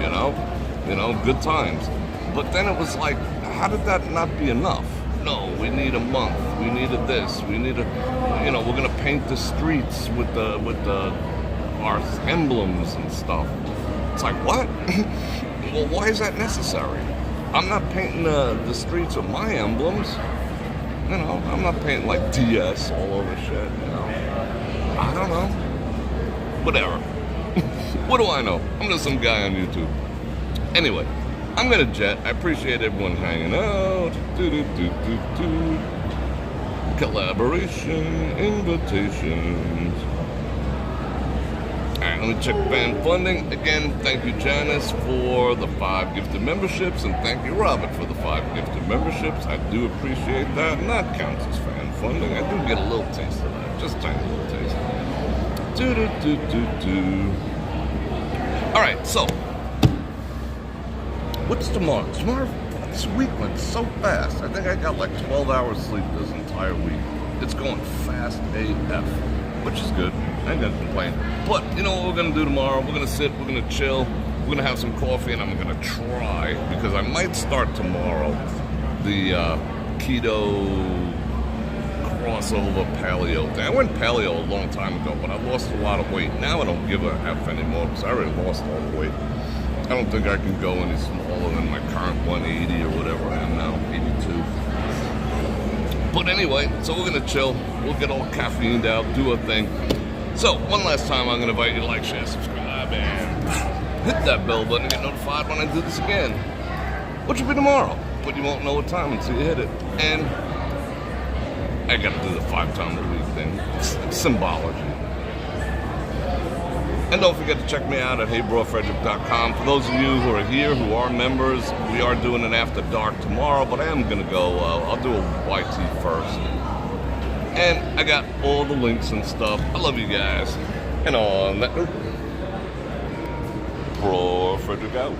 Good times. But then it was like, how did that not be enough? No, we need a month. We needed this. We need we're gonna paint the streets with our emblems and stuff. It's like, what? Well, why is that necessary? I'm not painting the streets with my emblems. I'm not painting like DS all over shit, I don't know. Whatever. What do I know? I'm just some guy on YouTube. Anyway, I'm gonna jet. I appreciate everyone hanging out. Collaboration, invitations. Alright, let me check fan funding. Again, thank you, Janice, for the 5 gifted memberships, and thank you, Robert, for the 5 gifted memberships. I do appreciate that, and that counts as fan funding. I do get a little taste of that, just a tiny little taste. Alright, so, what's tomorrow? This week went so fast. I think I got like 12 hours sleep this entire week. It's going fast AF, which is good. I ain't gonna complain. But you know what we're gonna do tomorrow? We're gonna sit, we're gonna chill, we're gonna have some coffee, and I'm gonna try, because I might start tomorrow, the keto crossover paleo thing. I went paleo a long time ago, but I lost a lot of weight. Now I don't give a F anymore, because I already lost all the weight. I don't think I can go any smaller than my current 180 or whatever I am now, 82. But anyway, so we're gonna chill, we'll get all caffeined out, do a thing. So, one last time, I'm going to invite you to like, share, subscribe, and hit that bell button to get notified when I do this again. Which will be tomorrow, but you won't know what time until you hit it. And I got to do the 5 times a week thing. It's symbology. And don't forget to check me out at brorfredrik.com. For those of you who are here, who are members, we are doing an After Dark tomorrow, but I am going to go, I'll do a YT first. And I got all the links and stuff. I love you guys. And on that note, Bror Fredrik out.